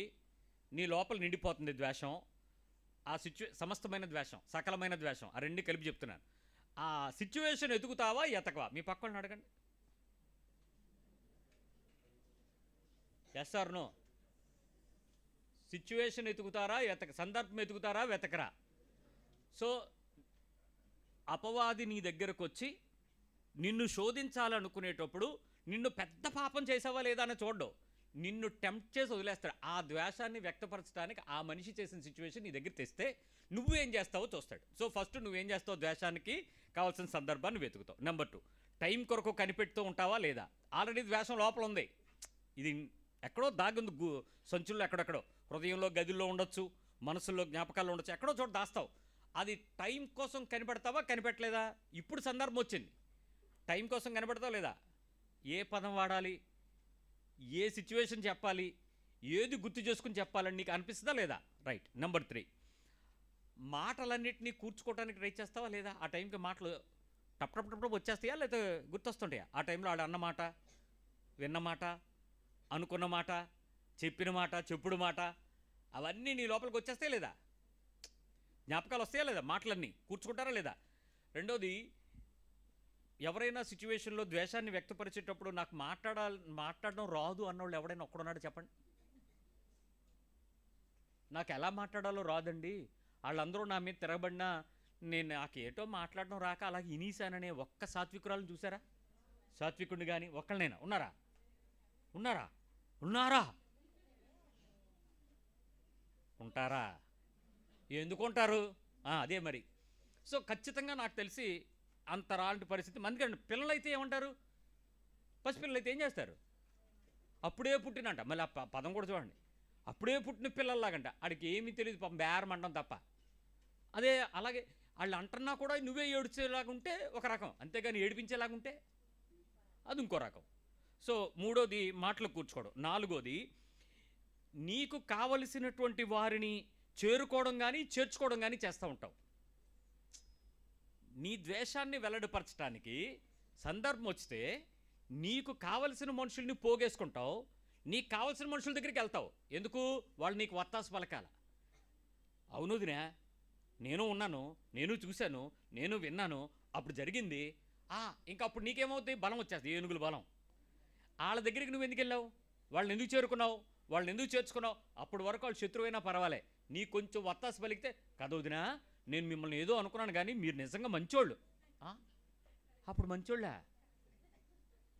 నీ లోపల నిండిపోతుంది ద్వేషం. ఆ సమస్తమైన ద్వేషం, సకలమైన ద్వేషం, ఆ రెండు కలిపి చెప్తున్నాను. ఆ సిచ్యువేషన్ ఎతుకుతావా, ఎతకవా? మీ పక్క వాళ్ళని అడగండి. Yes or no? సిచ్యువేషన్ ఎతుకుతారా, సందర్భం ఎతుకుతారా, వెతకరా? సో అపవాది నీ దగ్గరకు వచ్చి నిన్ను శోధించాలనుకునేటప్పుడు నిన్ను పెద్ద పాపం చేసావా లేదా అని చూడడు, నిన్ను టెంప్ట్ చేసి వదిలేస్తాడు. ఆ ద్వేషాన్ని వ్యక్తపరచడానికి ఆ మనిషి చేసిన సిచ్యువేషన్ నీ దగ్గర తెస్తే నువ్వేం చేస్తావో చూస్తాడు. సో ఫస్ట్ నువ్వేం చేస్తావు? ద్వేషానికి కావాల్సిన సందర్భాన్ని వెతుకుతావు. నెంబర్ 2, టైం కొరకు కనిపెడుతూ ఉంటావా లేదా? ఆల్రెడీ ద్వేషం లోపల ఉంది, ఇది ఎక్కడో దాగుంది, సంచుల్లో ఎక్కడెక్కడో, హృదయంలో, గదిలో ఉండొచ్చు, మనసులో, జ్ఞాపకాల్లో ఉండొచ్చు, ఎక్కడో చోట దాస్తావు. అది టైం కోసం కనిపెడతావా, కనిపెట్టలేదా? ఇప్పుడు సందర్భం వచ్చింది, టైం కోసం కనిపెడతావు లేదా? ఏ పదం వాడాలి, ఏ సిచ్యువేషన్ చెప్పాలి, ఏది గుర్తు చేసుకుని చెప్పాలని నీకు అనిపిస్తుందా లేదా? రైట్. నెంబర్ 3, మాటలన్నింటినీ కూర్చుకోవడానికి ట్రై చేస్తావా లేదా? ఆ టైంకి మాటలు టప్ వచ్చేస్తాయా లేదా గుర్తొస్తుంటాయా? ఆ టైంలో ఆడ అన్న మాట, విన్న మాట, అనుకున్న మాట, చెప్పిన మాట, చెప్పుడు మాట, అవన్నీ నీ లోపలికి వచ్చేస్తాయా లేదా? జ్ఞాపకాలు వస్తాయా లేదా? మాటలన్నీ కూర్చుకుంటారా లేదా? రెండోది, ఎవరైనా సిచ్యువేషన్లో ద్వేషాన్ని వ్యక్తపరిచేటప్పుడు నాకు మాట్లాడడం రాదు అన్నోళ్ళు ఎవడైనా ఒక్కడున్నాడు చెప్పండి. నాకు ఎలా మాట్లాడాలో రాదండి, వాళ్ళందరూ నా మీద తిరగబడినా నాకేటో మాట్లాడడం రాక అలాగే ఇనీసాననే ఒక్క సాత్వికురాలను చూసారా? సాత్వికుడిని కానీ ఒక్కళ్ళనైనా ఉన్నారా? ఉన్నారా? ఉన్నారా? ఉంటారా? ఎందుకుంటారు? అదే మరి. సో ఖచ్చితంగా నాకు తెలిసి అంతలాంటి పరిస్థితి మందికండి. పిల్లలైతే ఏమంటారు? పసిపిల్లలైతే ఏం చేస్తారు? అప్పుడే పుట్టినంట. మళ్ళీ ఆ పదం కూడా చూడండి. అప్పుడే పుట్టిన పిల్లల్లాగంట. ఆడికి ఏమీ తెలియదు పాపం, బేరమండం తప్ప. అదే అలాగే వాళ్ళు అంటున్నా కూడా నువ్వే ఏడ్చేలాగుంటే ఒక రకం, అంతేగాని ఏడిపించేలాగుంటే అది ఇంకో రకం. సో మూడోది మాటలు కూర్చోవడం. నాలుగోది నీకు కావలసినటువంటి వారిని చేరుకోవడం కానీ చేర్చుకోవడం కానీ చేస్తూ ఉంటావు. నీ ద్వేషాన్ని వెల్లడిపరచడానికి సందర్భం వస్తే నీకు కావలసిన మనుషుల్ని పోగేసుకుంటావు, నీకు కావలసిన మనుషుల దగ్గరికి వెళ్తావు. ఎందుకు? వాళ్ళు నీకు వత్తాసు పలకాల. అవునుదినా, నేను ఉన్నాను, నేను చూశాను, నేను విన్నాను, అప్పుడు జరిగింది. ఇంకా అప్పుడు నీకేమవుతుంది? బలం వచ్చేస్తుంది, ఏనుగుల బలం. వాళ్ళ దగ్గరికి నువ్వు ఎందుకు వెళ్ళావు? వాళ్ళని ఎందుకు చేరుకున్నావు? వాళ్ళని ఎందుకు చేర్చుకున్నావు? అప్పటి వరకు వాళ్ళు శత్రువైనా పర్వాలే, నీ కొంచెం వత్తాసు పలికితే కదవుదినా, నేను మిమ్మల్ని ఏదో అనుకున్నాను కానీ మీరు నిజంగా మంచోళ్ళు. అప్పుడు మంచోళ్ళా?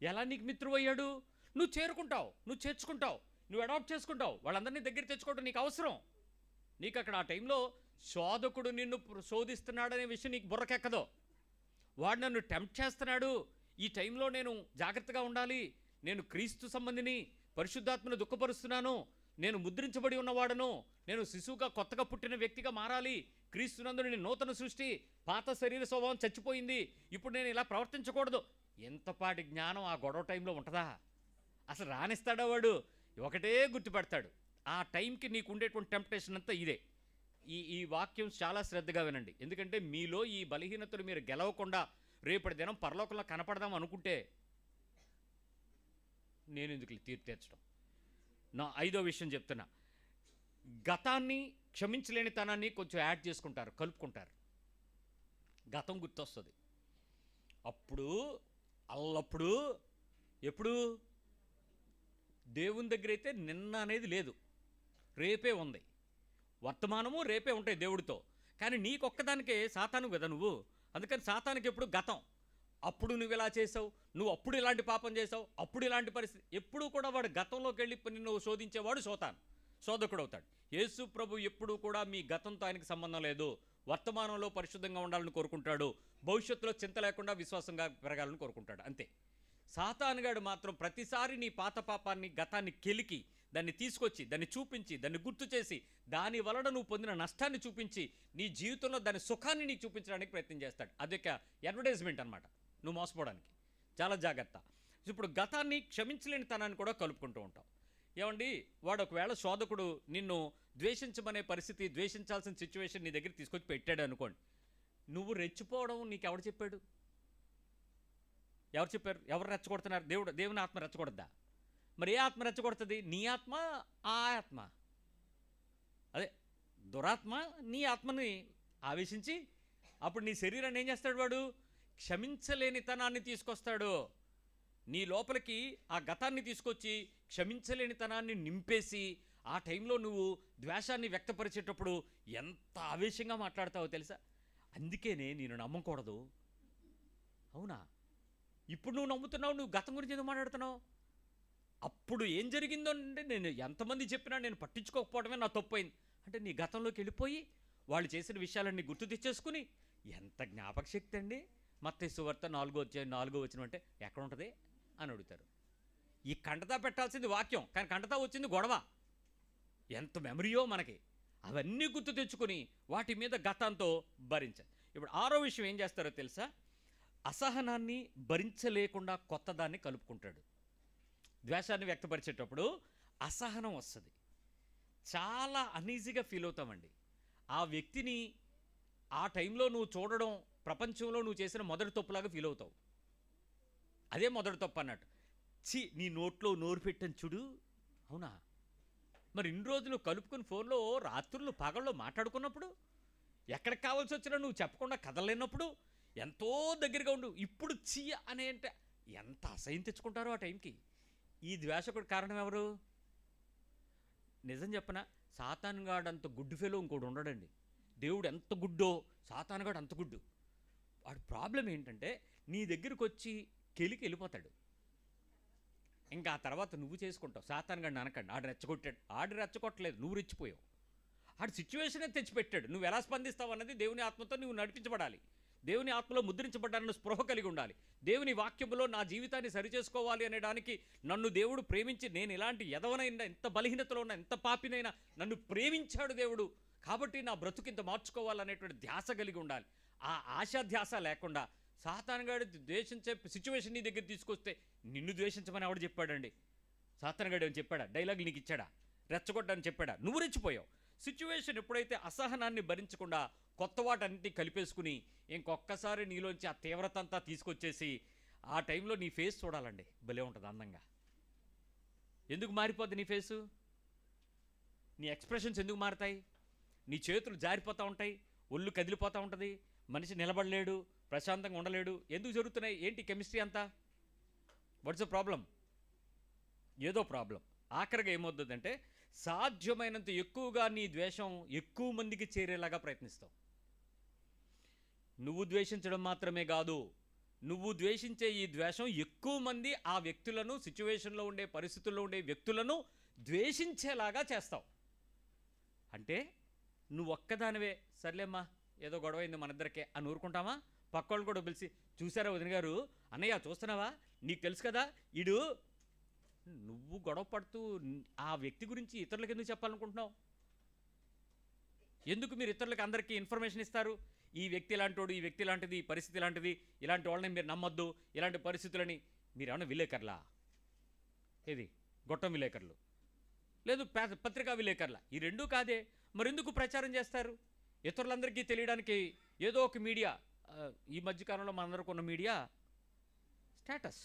ఎలా నీకు మిత్రువు అయ్యాడు? నువ్వు చేరుకుంటావు, నువ్వు చేర్చుకుంటావు, నువ్వు అడాప్ట్ చేసుకుంటావు, వాళ్ళందరినీ దగ్గర తెచ్చుకోవడం నీకు అవసరం. నీకు అక్కడ ఆ టైంలో శోధకుడు నిన్ను శోధిస్తున్నాడనే విషయం నీకు బుర్రకెక్కదో. వాడు నన్ను టెంప్ట్ చేస్తున్నాడు, ఈ టైంలో నేను జాగ్రత్తగా ఉండాలి, నేను క్రీస్తు సంబంధిని, పరిశుద్ధాత్మను దుఃఖపరుస్తున్నాను, నేను ముద్రించబడి ఉన్నవాడను, నేను శిశువుగా కొత్తగా పుట్టిన వ్యక్తిగా మారాలి, క్రీస్తునందు నేను నూతన సృష్టి, పాత శరీర స్వభావం చచ్చిపోయింది, ఇప్పుడు నేను ఇలా ప్రవర్తించకూడదు. ఎంతపాటి జ్ఞానం ఆ గొడవ టైంలో ఉంటుందా? అసలు రానిస్తాడా వాడు? ఒకటే గుర్తుపెడతాడు. ఆ టైంకి నీకు ఉండేటువంటి టెంప్టేషన్ అంతా ఇదే. ఈ వాక్యం చాలా శ్రద్ధగా వినండి, ఎందుకంటే మీలో ఈ బలహీనతలు మీరు గెలవకుండా రేపటి దినం పరలోకంలో కనపడదాం అనుకుంటే నేను ఎందుకు తీర్చడం. నా 5వ విషయం చెప్తున్నా. గతాన్ని, క్షమించలేని తనాన్ని కొంచెం యాడ్ చేసుకుంటారు, కలుపుకుంటారు. గతం గుర్తొస్తుంది. అప్పుడు అల్లప్పుడు ఎప్పుడు దేవుని దగ్గర అయితే నిన్న అనేది లేదు, రేపే ఉంది. వర్తమానము రేపే ఉంటాయి దేవుడితో. కానీ నీకొక్కదానికే సాతాను కదా నువ్వు. అందుకని సాతానికి ఎప్పుడు గతం, అప్పుడు నువ్వు ఇలా చేసావు, నువ్వు అప్పుడు ఇలాంటి పాపం చేసావు, అప్పుడు ఇలాంటి పరిస్థితి. ఎప్పుడూ కూడా వాడు గతంలోకి వెళ్ళి నిన్ను శోధించేవాడు శోధకుడు అవుతాడు. యేసు ప్రభు ఎప్పుడూ కూడా మీ గతంతో ఆయనకి సంబంధం లేదు. వర్తమానంలో పరిశుద్ధంగా ఉండాలని కోరుకుంటాడు, భవిష్యత్తులో చింత లేకుండా విశ్వాసంగా పెరగాలని కోరుకుంటాడు, అంతే. సాతానుగాడు మాత్రం ప్రతిసారి నీ పాత పాపాన్ని, గతాన్ని కెలికి దాన్ని తీసుకొచ్చి, దాన్ని చూపించి, దాన్ని గుర్తు చేసి, దాని వలన నువ్వు పొందిన నష్టాన్ని చూపించి, నీ జీవితంలో దాని సుఖాన్ని నీకు చూపించడానికి ప్రయత్నం చేస్తాడు. అదొక అడ్వర్టైజ్మెంట్ అనమాట, నువ్వు మోసపోవడానికి. చాలా జాగ్రత్త. ఇప్పుడు గతాన్ని, క్షమించలేని తనాన్ని కూడా కలుపుకుంటూ ఉంటావు. ఏమండి, వాడు ఒకవేళ శోధకుడు నిన్ను ద్వేషించమనే పరిస్థితి, ద్వేషించాల్సిన సిచ్యువేషన్ నీ దగ్గర తీసుకొచ్చి పెట్టాడు అనుకోండి, నువ్వు రెచ్చిపోవడం నీకు ఎవరు చెప్పాడు? ఎవరు చెప్పారు? ఎవరు రెచ్చగొడుతున్నారు? దేవుని ఆత్మ రెచ్చగొడద్దా? మరి ఏ ఆత్మ రెచ్చగొడుతుంది? నీ ఆత్మ, ఆ ఆత్మ, అదే దురాత్మ నీ ఆత్మని ఆవేశించి అప్పుడు నీ శరీరాన్ని ఏం చేస్తాడు? వాడు క్షమించలేని తనాన్ని తీసుకొస్తాడు. నీ లోపలికి ఆ గతాన్ని తీసుకొచ్చి క్షమించలేని తనాన్ని నింపేసి, ఆ టైంలో నువ్వు ద్వేషాన్ని వ్యక్తపరిచేటప్పుడు ఎంత ఆవేశంగా మాట్లాడతావో తెలుసా? అందుకేనే నేను నమ్మకూడదు. అవునా? ఇప్పుడు నువ్వు నమ్ముతున్నావు, నువ్వు గతం గురించి ఎందుకు మాట్లాడుతున్నావు? అప్పుడు ఏం జరిగిందో అంటే నేను ఎంతమంది చెప్పినా నేను పట్టించుకోకపోవడమే నా తప్పైంది అంటే, నీ గతంలోకి వెళ్ళిపోయి వాళ్ళు చేసిన విషయాలన్నీ గుర్తు తెచ్చేసుకుని, ఎంత జ్ఞాపక శక్తి అండి. మత్తయి సువార్త 4వ వచనం అంటే ఎక్కడ ఉంటుంది అని అడుగుతారు. ఈ కంటతా పెట్టాల్సింది వాక్యం, కానీ కంటతా వచ్చింది గొడవ. ఎంత మెమరీయో మనకి. అవన్నీ గుర్తు తెచ్చుకొని వాటి మీద గతంతో భరించాలి. ఇప్పుడు 6వ విషయం ఏం చేస్తారో తెలుసా? అసహనాన్ని భరించలేకుండా కొత్త దాన్ని కలుపుకుంటాడు. ద్వేషాన్ని వ్యక్తపరిచేటప్పుడు అసహనం వస్తుంది, చాలా అనీజీగా ఫీల్ అవుతామండి. ఆ వ్యక్తిని ఆ టైంలో నువ్వు చూడడం ప్రపంచంలో నువ్వు చేసిన మొదటి తప్పులాగా ఫీల్ అవుతావు. అదే మొదటి తప్పు అన్నట్టు. నీ నోట్లో నోరు పెట్టని చూడు. అవునా? మరి ఇన్ని రోజులు కలుపుకుని ఫోన్లో రాత్రులు పగళ్ళు మాట్లాడుకున్నప్పుడు, ఎక్కడికి కావాల్సి వచ్చినా నువ్వు చెప్పకుండా కదలలేనప్పుడు ఎంతో దగ్గరగా ఉండు. ఇప్పుడు అనే అంటే ఎంత అసహ్యం తెచ్చుకుంటారో ఆ టైంకి. ఈ ద్వేషకుడు కారణం ఎవరు? నిజం చెప్పనా, సాతానుగాడు అంత గుడ్డు ఫెలో ఇంకోటి ఉండడండి. దేవుడు ఎంత గుడ్డో సాతానుగాడు అంత గుడ్డు. వాడు ప్రాబ్లం ఏంటంటే నీ దగ్గరికి వచ్చి కెలికి వెళ్ళిపోతాడు. ఇంకా ఆ తర్వాత నువ్వు చేసుకుంటావు. సాతానుగాడిని అనకండి, ఆడు రెచ్చగొట్టాడు. ఆడు రెచ్చగొట్టలేదు, నువ్వు రెచ్చిపోయావు. ఆడు సిచ్యువేషనే తెచ్చిపెట్టాడు. నువ్వు ఎలా స్పందిస్తావు అన్నది దేవుని ఆత్మతో నువ్వు నడిపించబడాలి. దేవుని ఆత్మలో ముద్రించబడ్డానన్న స్పృహ కలిగి ఉండాలి. దేవుని వాక్యములో నా జీవితాన్ని సరిచేసుకోవాలి అనేదానికి నన్ను దేవుడు ప్రేమించి, నేను ఇలాంటి ఎదవనైనా, ఎంత బలహీనతలో ఉన్నా, ఎంత పాపినైనా నన్ను ప్రేమించాడు దేవుడు, కాబట్టి నా బ్రతుకింత మార్చుకోవాలనేటువంటి ధ్యాస కలిగి ఉండాలి. ఆ ఆశా ధ్యాస లేకుండా సాతానుగాడు ద్వేషించే సిచ్యువేషన్ నీ దగ్గర తీసుకొస్తే నిన్ను ద్వేషించమని ఎవడు చెప్పాడండి? సాతానుగాడు ఏమని చెప్పాడా? డైలాగ్ నీకు ఇచ్చాడా? రెచ్చగొట్టని చెప్పాడా? నువ్వు రెచ్చిపోయావు. సిచ్యువేషన్ ఎప్పుడైతే అసహనాన్ని భరించకుండా కొత్త వాటన్నిటి కలిపేసుకుని ఇంకొక్కసారి నీలోంచి ఆ తీవ్రత అంతా తీసుకొచ్చేసి ఆ టైంలో నీ ఫేస్ చూడాలండి, భలే ఉంటుంది అందంగా. ఎందుకు మారిపోద్ది నీ ఫేసు? నీ ఎక్స్ప్రెషన్స్ ఎందుకు మారుతాయి? నీ చేతులు జారిపోతూ ఉంటాయి, ఒళ్ళు కదిలిపోతూ ఉంటుంది, మనిషి నిలబడలేడు, ప్రశాంతంగా ఉండలేడు. ఎందుకు జరుగుతున్నాయి? ఏంటి కెమిస్ట్రీ అంతా? What's the problem? ఏదో ప్రాబ్లం. ఆఖరిగా ఏమవుతుందంటే సాధ్యమైనంత ఎక్కువగా నీ ద్వేషం ఎక్కువ మందికి చేరేలాగా ప్రయత్నిస్తావు. నువ్వు ద్వేషించడం మాత్రమే కాదు, నువ్వు ద్వేషించే ఈ ద్వేషం ఎక్కువ మంది ఆ వ్యక్తులను, సిచ్యువేషన్లో ఉండే పరిస్థితుల్లో ఉండే వ్యక్తులను ద్వేషించేలాగా చేస్తావు. అంటే నువ్వు ఒక్కదానివే సర్లేమ్మా ఏదో గొడవ అయింది మన ఇద్దరికే అని ఊరుకుంటామా? పక్కోళ్ళు కూడా పిలిచి, చూసారా వదిన గారు, అన్నయ్య చూస్తున్నావా, నీకు తెలుసు కదా ఈడు, నువ్వు గొడవ పడుతూ ఆ వ్యక్తి గురించి ఇతరులకు ఎందుకు చెప్పాలనుకుంటున్నావు? ఎందుకు మీరు ఇతరులకు అందరికీ ఇన్ఫర్మేషన్ ఇస్తారు? ఈ వ్యక్తి ఇలాంటోడు, ఈ వ్యక్తి ఇలాంటిది, ఈ పరిస్థితి ఇలాంటిది, ఇలాంటి వాళ్ళని మీరు నమ్మొద్దు, ఇలాంటి పరిస్థితులని. మీరు ఏమన్నా విలేకరులా? ఏది గొట్టం విలేకరులు, లేదు పత్రికా విలేకరుల? ఈ రెండూ కాదే. మరెందుకు ప్రచారం చేస్తారు? ఇతరులందరికీ తెలియడానికి ఏదో ఒక మీడియా, ఈ మధ్యకాలంలో మనందరికీ ఉన్న మీడియా స్టేటస్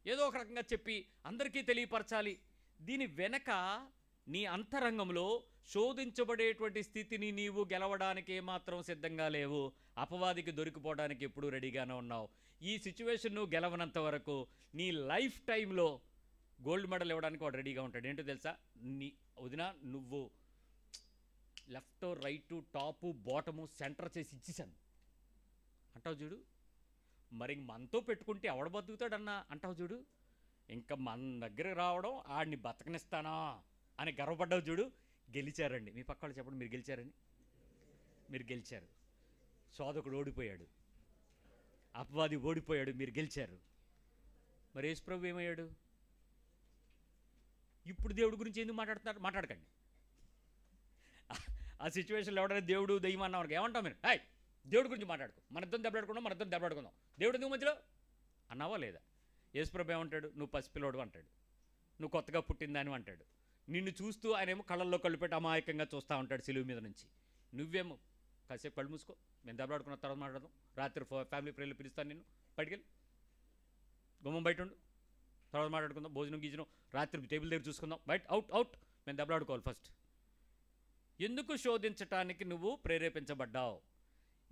ఏదో ఒక రకంగా చెప్పి అందరికీ తెలియపరచాలి. దీని వెనక నీ అంతరంగంలో శోధించబడేటువంటి స్థితిని నీవు గెలవడానికి ఏమాత్రం సిద్ధంగా లేవు. అపవాదికి దొరికిపోవడానికి ఎప్పుడూ రెడీగానే ఉన్నావు. ఈ సిచ్యువేషన్ నువ్వు గెలవనంత వరకు నీ లైఫ్ టైంలో గోల్డ్ మెడల్ ఇవ్వడానికి వాడు రెడీగా ఉంటాడు. ఏంటో తెలుసా? నీ వదిన నువ్వు left, right, top, bottom, centre చేసి ఇచ్చేసాను అంటావు చూడు. మరి మనతో పెట్టుకుంటే ఎవడ బతుకుతాడన్నా అంటావు చూడు. ఇంకా మన దగ్గర రావడం ఆడిని బతకనిస్తానా అని గర్వపడ్డావు చూడు. గెలిచారండి. మీ పక్క వాళ్ళు చెప్పండి, మీరు గెలిచారని. మీరు గెలిచారు. శోధకుడు ఓడిపోయాడు, అపవాది ఓడిపోయాడు, మీరు గెలిచారు. మరి యేసు ప్రభు ఏమయ్యాడు? ఇప్పుడు దేవుడి గురించి ఎందుకు మాట్లాడుతున్నారు? మాట్లాడకండి. ఆ సిచ్యువేషన్లో ఎవడైనా దేవుడు దెయ్యం అన్నవారికి ఏమంటాం మీరు? హాయ్ దేవుడి గురించి మాట్లాడుకో, మన ఇద్దరం దెబ్బలాడుకుందాం, మన ఇద్దరం దెబ్బలాడుకుందాం, దేవుడు ఎందుకు మధ్యలో అన్నావా లేదా? యేసు ప్రభు ఏమంటాడు? నువ్వు పసిపిల్లోడు అంటాడు, నువ్వు కొత్తగా పుట్టిందని అంటాడు. నిన్ను చూస్తూ ఆయనేమో కళ్ళల్లో కళ్ళు పెట్టి అమాయకంగా చూస్తూ ఉంటాడు సిలువ మీద నుంచి. నువ్వేమో కాసేపు కళ్ళు మూసుకో, మేము దెబ్బలాడుకున్న తర్వాత మాట్లాడదాం, రాత్రి ఫ్యామిలీ ప్రేయర్లు పిలుస్తాను, నిన్ను బయటికెళ్ళి గుమ్మం బయట ఉండు, తర్వాత మాట్లాడుకుందాం, భోజనం గీజనం రాత్రి టేబుల్ దగ్గర చూసుకుందాం, బయట అవుట్ అవుట్, మేము దెబ్బలాడుకోవాలి ఫస్ట్. ఎందుకు శోధించటానికి నువ్వు ప్రేరేపించబడ్డావు?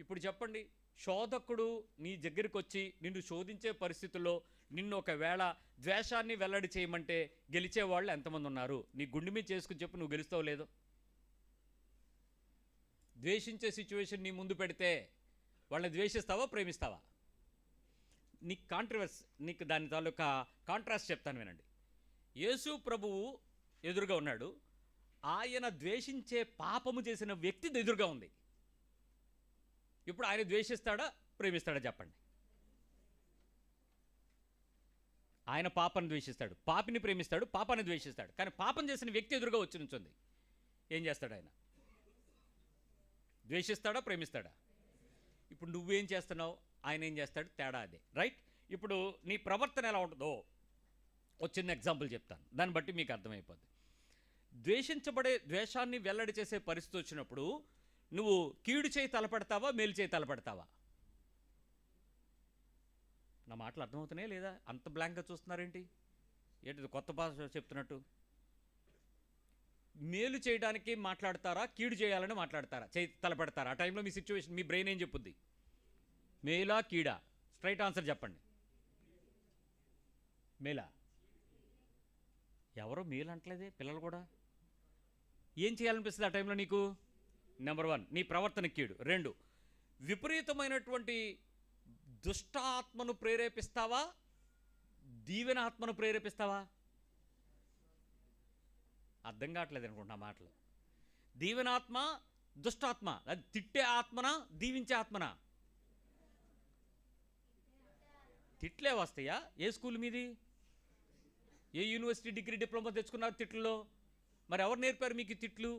ఇప్పుడు చెప్పండి, శోధకుడు నీ దగ్గరికి వచ్చి నిన్ను శోధించే పరిస్థితుల్లో నిన్ను ఒకవేళ ద్వేషాన్ని వెల్లడి చేయమంటే గెలిచేవాళ్ళు ఎంతమంది ఉన్నారు? నీ గుండె మీద చేసుకుని చెప్పు, నువ్వు గెలుస్తావు లేదో? ద్వేషించే సిచ్యువేషన్ నీ ముందు పెడితే వాళ్ళని ద్వేషిస్తావా, ప్రేమిస్తావా? నీకు కాంట్రవర్స్, నీకు దాని తాలూకా కాంట్రాస్ట్ చెప్తాను వినండి. యేసు ప్రభువు ఎదురుగా ఉన్నాడు, ఆయన ద్వేషించే పాపము చేసిన వ్యక్తి ఎదురుగా ఉంది. ఇప్పుడు ఆయన ద్వేషిస్తాడా, ప్రేమిస్తాడా చెప్పండి? ఆయన పాపాన్ని ద్వేషిస్తాడు, పాపిని ప్రేమిస్తాడు, పాపాన్ని ద్వేషిస్తాడు. కానీ పాపం చేసిన వ్యక్తి ఎదురుగా వచ్చి నుంచుంది, ఏం చేస్తాడు ఆయన? ద్వేషిస్తాడా, ప్రేమిస్తాడా? ఇప్పుడు నువ్వేం చేస్తున్నావు, ఆయన ఏం చేస్తాడు? తేడా అదే, రైట్? ఇప్పుడు నీ ప్రవర్తన ఎలా ఉంటుందో ఒక చిన్న ఎగ్జాంపుల్ చెప్తాను, దాన్ని బట్టి మీకు అర్థమైపోద్ది. ద్వేషాన్ని వెల్లడి చేసే పరిస్థితి వచ్చినప్పుడు నువ్వు కీడు చేయి తలపెడతావా, మేలు చేయి తలపెడతావా? నా మాటలు అర్థమవుతున్నాయా లేదా? అంత బ్లాంక్గా చూస్తున్నారేంటి? ఏంటి కొత్త భాష చెప్తున్నట్టు? మేలు చేయడానికి మాట్లాడతారా, కీడు చేయాలని మాట్లాడతారా, చేయి తలపెడతారా? ఆ టైంలో మీ సిచ్యువేషన్, మీ బ్రెయిన్ ఏం చెప్పుద్ది? మేలా కీడా? స్ట్రైట్ ఆన్సర్ చెప్పండి. మేలా? ఎవరో మేలు అంటలేదే, పిల్లలు కూడా. ఏం చేయాలనిపిస్తుంది ఆ టైంలో నీకు? నెంబర్ 1 నీ ప్రవర్తన కీడు. 2 విపరీతమైనటువంటి దుష్టాత్మను ప్రేరేపిస్తావా, దీవెన ఆత్మను ప్రేరేపిస్తావా? అర్థం కావట్లేదు అనుకుంటున్నా మాటలు. దీవెనాత్మ, దుష్టాత్మ. అది తిట్టే ఆత్మనా, దీవించే ఆత్మనా? తిట్లే వస్తాయా? ఏ స్కూల్ మీది? ఏ యూనివర్సిటీ డిగ్రీ డిప్లొమా తెచ్చుకున్నారు తిట్లలో? మరి ఎవరు నేర్పారు మీకు తిట్లు?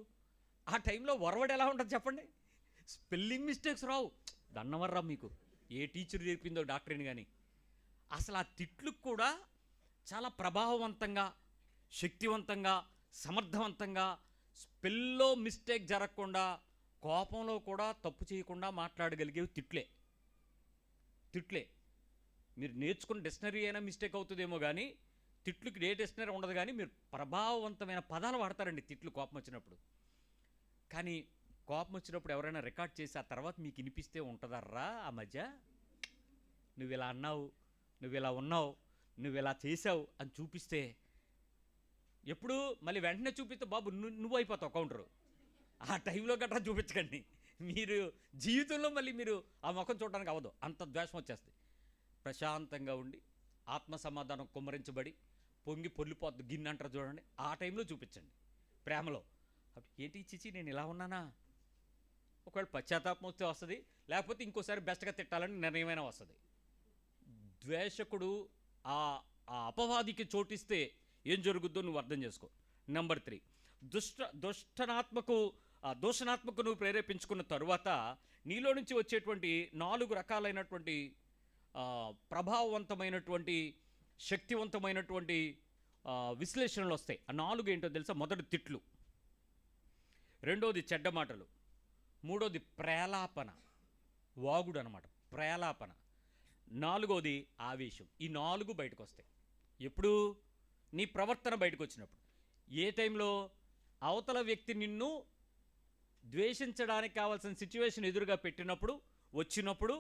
ఆ టైంలో వరవడి ఎలా ఉంటుంది చెప్పండి? స్పెల్లింగ్ మిస్టేక్స్ రావు. దన్నవర్రా మీకు ఏ టీచర్ నేర్పిందో డాక్టర్ని. కానీ అసలు ఆ తిట్లకు కూడా చాలా ప్రభావవంతంగా, శక్తివంతంగా, సమర్థవంతంగా, స్పెల్లో మిస్టేక్ జరగకుండా, కోపంలో కూడా తప్పు చేయకుండా మాట్లాడగలిగేవి తిట్లే. మీరు నేర్చుకున్న డిక్షనరీ అయినా మిస్టేక్ అవుతుందేమో కానీ తిట్లుకి ఏ డిక్షనరీ ఉండదు. కానీ మీరు ప్రభావవంతమైన పదాలు వాడతారండి తిట్లు కోపం వచ్చినప్పుడు. కానీ కోపం వచ్చినప్పుడు ఎవరైనా రికార్డ్ చేసి ఆ తర్వాత మీకు వినిపిస్తే ఉంటుందర్రా ఆ మధ్య, నువ్వు ఇలా అన్నావు, నువ్వు ఇలా ఉన్నావు, నువ్వు ఇలా చేసావు అని చూపిస్తే, ఎప్పుడు మళ్ళీ వెంటనే చూపిస్తే బాబు నువ్వు అయిపోతావు కౌంటరు. ఆ టైంలో గట్రా చూపించకండి. మీరు జీవితంలో మళ్ళీ మీరు ఆ ముఖం చూడడానికి అవ్వదు, అంత ద్వేషం వచ్చేస్తుంది. ప్రశాంతంగా ఉండి ఆత్మ సమాధానం కుమ్మరించబడి పొంగి పొర్లిపోద్దు గిన్నె అంటారు చూడండి, ఆ టైంలో చూపించండి ప్రేమలో. ఏంటి చిచి నేను ఇలా ఉన్నానా? ఒకవేళ పశ్చాత్తాపం వస్తే వస్తుంది, లేకపోతే ఇంకోసారి బెస్ట్గా తిట్టాలని నిర్ణయమైనా వస్తుంది. ద్వేషకుడు ఆ అపవాదికి చోటిస్తే ఏం జరుగుద్దో నువ్వు అర్థం చేసుకో. నెంబర్ 3, దూషణాత్మకు నువ్వు ప్రేరేపించుకున్న తరువాత నీలో నుంచి వచ్చేటువంటి 4 రకాలైనటువంటి ప్రభావవంతమైనటువంటి, శక్తివంతమైనటువంటి విశ్లేషణలు వస్తాయి. ఆ 4 ఏంటో తెలుసా? మొదటి తిట్లు, రెండోది చెడ్డ మాటలు, మూడోది ప్రేలాపన, వాగుడు అనమాట, ప్రేలాపన, నాలుగోది ఆవేశం. ఈ 4 బయటకు వస్తాయి ఎప్పుడు? నీ ప్రవర్తన బయటకు వచ్చినప్పుడు. ఏ టైంలో? అవతల వ్యక్తి నిన్ను ద్వేషించడానికి కావాల్సిన సిచ్యువేషన్ ఎదురుగా పెట్టినప్పుడు, వచ్చినప్పుడు,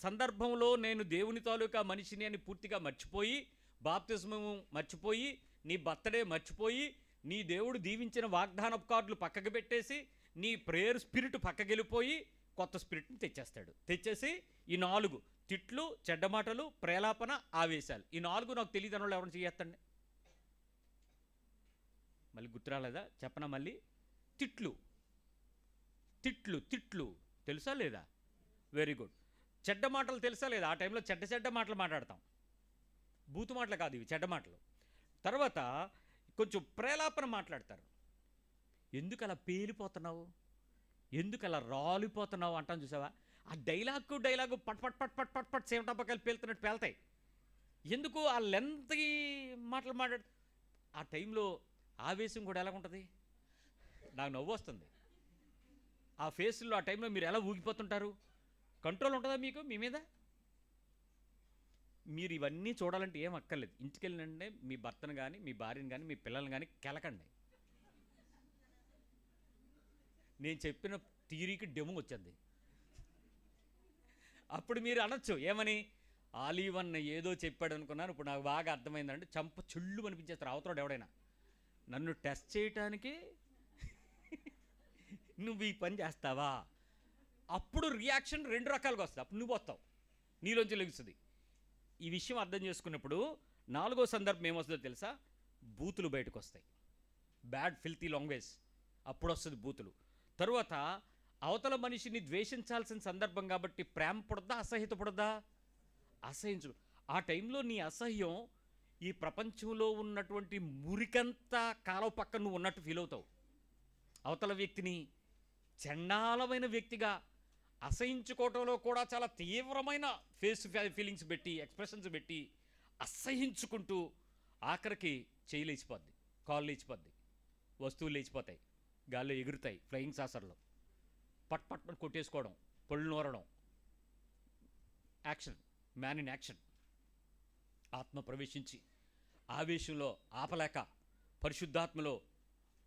సందర్భంలో నేను దేవుని తాలూకా మనిషిని అని పూర్తిగా మర్చిపోయి, బాప్తిస్మము మర్చిపోయి, నీ బర్త్డే మర్చిపోయి, నీ దేవుడు దీవించిన వాగ్దాన కార్డులు పక్కకు పెట్టేసి, నీ ప్రేయర్ స్పిరిట్ పక్కకెళ్ళిపోయి కొత్త స్పిరిట్ని తెచ్చేసి ఈ 4 తిట్లు, చెడ్డ మాటలు, ప్రేలాపన, ఆవేశాలు, ఈ 4 నాకు తెలియదు అని వాళ్ళు ఎవరైనా చేయేస్తండి? మళ్ళీ గుర్తురాలేదా? చెప్పనా మళ్ళీ? తిట్లు తెలుసా లేదా? Very good. చెడ్డ మాటలు తెలుసా లేదా? ఆ టైంలో చెడ్డ మాటలు మాట్లాడతాం. బూతు మాటలు కాదు ఇవి, చెడ్డ మాటలు. తర్వాత కొంచెం ప్రేలాపన మాట్లాడతారు. ఎందుకు అలా పేలిపోతున్నావు, ఎందుకు అలా రాలిపోతున్నావు అంటాను చూసావా? ఆ డైలాగు పట్ పట్ పట్ పట్ పట్ పట్ సేమటప్పకాయలు పేలుతున్నట్టు పేలుతాయి. ఎందుకు? ఆ లెంత్ మాటలు మాట్లాడు. ఆ టైంలో ఆవేశం కూడా ఎలా ఉంటుంది? నాకు నవ్వు వస్తుంది. ఆ ఫేస్లో ఆ టైంలో మీరు ఎలా ఊగిపోతుంటారు? కంట్రోల్ ఉంటుందా మీకు మీ మీద? మీరు ఇవన్నీ చూడాలంటే ఏం అక్కర్లేదు. ఇంటికి వెళ్ళినంటే మీ భర్తను కానీ, మీ భార్యను కానీ, మీ పిల్లల్ని కానీ కెలకండి. నేను చెప్పిన థియరీకి డెమో వచ్చింది. అప్పుడు మీరు అనొచ్చు ఏమని? ఆలీవన్ ఏదో చెప్పాడు అనుకున్నాను, ఇప్పుడు నాకు బాగా అర్థమైందంటే చంప చెళ్ళు అనిపించేస్తారు అవతరాడు ఎవడైనా. నన్ను టెస్ట్ చేయటానికి నువ్వు ఈ పని చేస్తావా? అప్పుడు రియాక్షన్ 2 రకాలుగా వస్తుంది. అప్పుడు నువ్వు వస్తావు, నీలోంచి లెగుస్తుంది. ఈ విషయం అర్థం చేసుకున్నప్పుడు 4వ సందర్భం ఏమొస్తుందో తెలుసా? బూతులు బయటకు వస్తాయి. బ్యాడ్ ఫిల్తీ లాంగ్వేజ్, అప్పుడు వస్తుంది బూతులు. తరువాత అవతల మనిషిని ద్వేషించాల్సిన సందర్భం కాబట్టి ప్రేమ పుడద్దా, అసహ్యత పుడద్దా? అసహించు. ఆ టైంలో నీ అసహ్యం ఈ ప్రపంచంలో ఉన్నటువంటి మురికంతా కాలువ పక్కన నువ్వు ఉన్నట్టు ఫీల్ అవుతావు. అవతల వ్యక్తిని చండాలమైన వ్యక్తిగా అసహించుకోవటంలో కూడా చాలా తీవ్రమైన ఫీలింగ్స్ పెట్టి, ఎక్స్ప్రెషన్స్ పెట్టి అసహించుకుంటూ ఆఖరికి చేయి లేచిపోద్ది, కాళ్ళు లేచిపోద్ది, వస్తువులు లేచిపోతాయి, గాల్లో ఎగురుతాయి, ఫ్లయింగ్ సాసర్లో పట్ పట్ పట్ కొట్టేసుకోవడం, పళ్ళు నూరడం. Action, man in action. ఆత్మ ప్రవేశించి ఆవేశంలో ఆపలేక పరిశుద్ధాత్మలో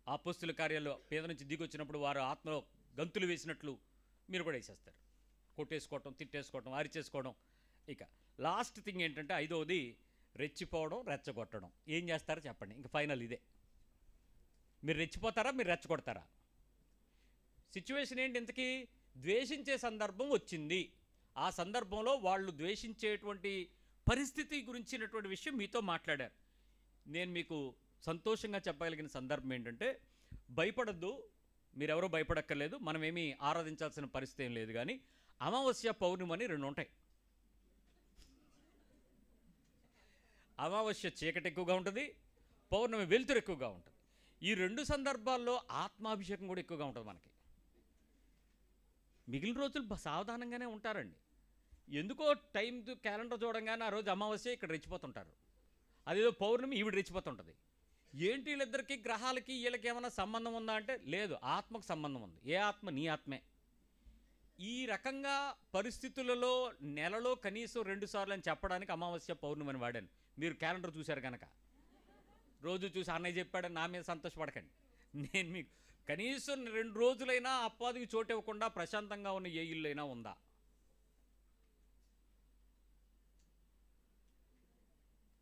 అపోస్తుల కార్యాల్లో పేద నుంచి దిగొచ్చినప్పుడు వారు ఆత్మలో గంతులు వేసినట్లు మీరు కూడా వేసేస్తారు. కొట్టేసుకోవటం, తిట్టేసుకోవటం, అరిచేసుకోవడం. ఇక లాస్ట్ థింగ్ ఏంటంటే 5వది రెచ్చిపోవడం, రెచ్చగొట్టడం. ఏం చేస్తారో చెప్పండి. ఇంక ఫైనల్ ఇదే. మీరు రెచ్చిపోతారా, మీరు రెచ్చగొడతారా? సిచ్యువేషన్ ఏంటి? ఇంతకీ ద్వేషించే సందర్భం వచ్చింది. ఆ సందర్భంలో వాళ్ళు ద్వేషించేటువంటి పరిస్థితి గురించినటువంటి విషయం మీతో మాట్లాడారు. నేను మీకు సంతోషంగా చెప్పగలిగిన సందర్భం ఏంటంటే, భయపడద్దు, మీరెవరూ భయపడక్కర్లేదు, మనమేమీ ఆరాధించాల్సిన పరిస్థితి ఏం లేదు. కానీ అమావాస్య పౌర్ణమి అని 2 ఉంటాయి. అమావాస్య చీకటి ఎక్కువగా ఉంటుంది, పౌర్ణమి వెలుతురు ఎక్కువగా ఉంటుంది. ఈ 2 సందర్భాల్లో ఆత్మాభిషేకం కూడా ఎక్కువగా ఉంటుంది మనకి. మిగిలిన రోజులు సావధానంగానే ఉంటారండి. ఎందుకో టైం క్యాలెండర్ చూడంగానే ఆ రోజు అమావాస్య ఇక్కడ రెచ్చిపోతుంటారు, అదేదో పౌర్ణమి ఈవిడ రెచ్చిపోతుంటుంది. ఏంటి వీళ్ళిద్దరికి గ్రహాలకి వీళ్ళకి ఏమైనా సంబంధం ఉందా అంటే లేదు, ఆత్మకు సంబంధం ఉంది. ఏ ఆత్మ? నీ ఆత్మే. ఈ రకంగా పరిస్థితులలో నెలలో కనీసం 2 సార్లు అని చెప్పడానికి అమావాస్య పౌర్ణమి అని వాడాను. మీరు క్యాలెండర్ చూశారు కనుక రోజు చూసి అన్నయ్య చెప్పాడని నా మీద సంతోషపడకండి. నేను మీకు కనీసం 2 రోజులైనా అప్పాదికి చోటు ఇవ్వకుండా ప్రశాంతంగా ఉన్న ఏ ఇల్లు అయినా ఉందా?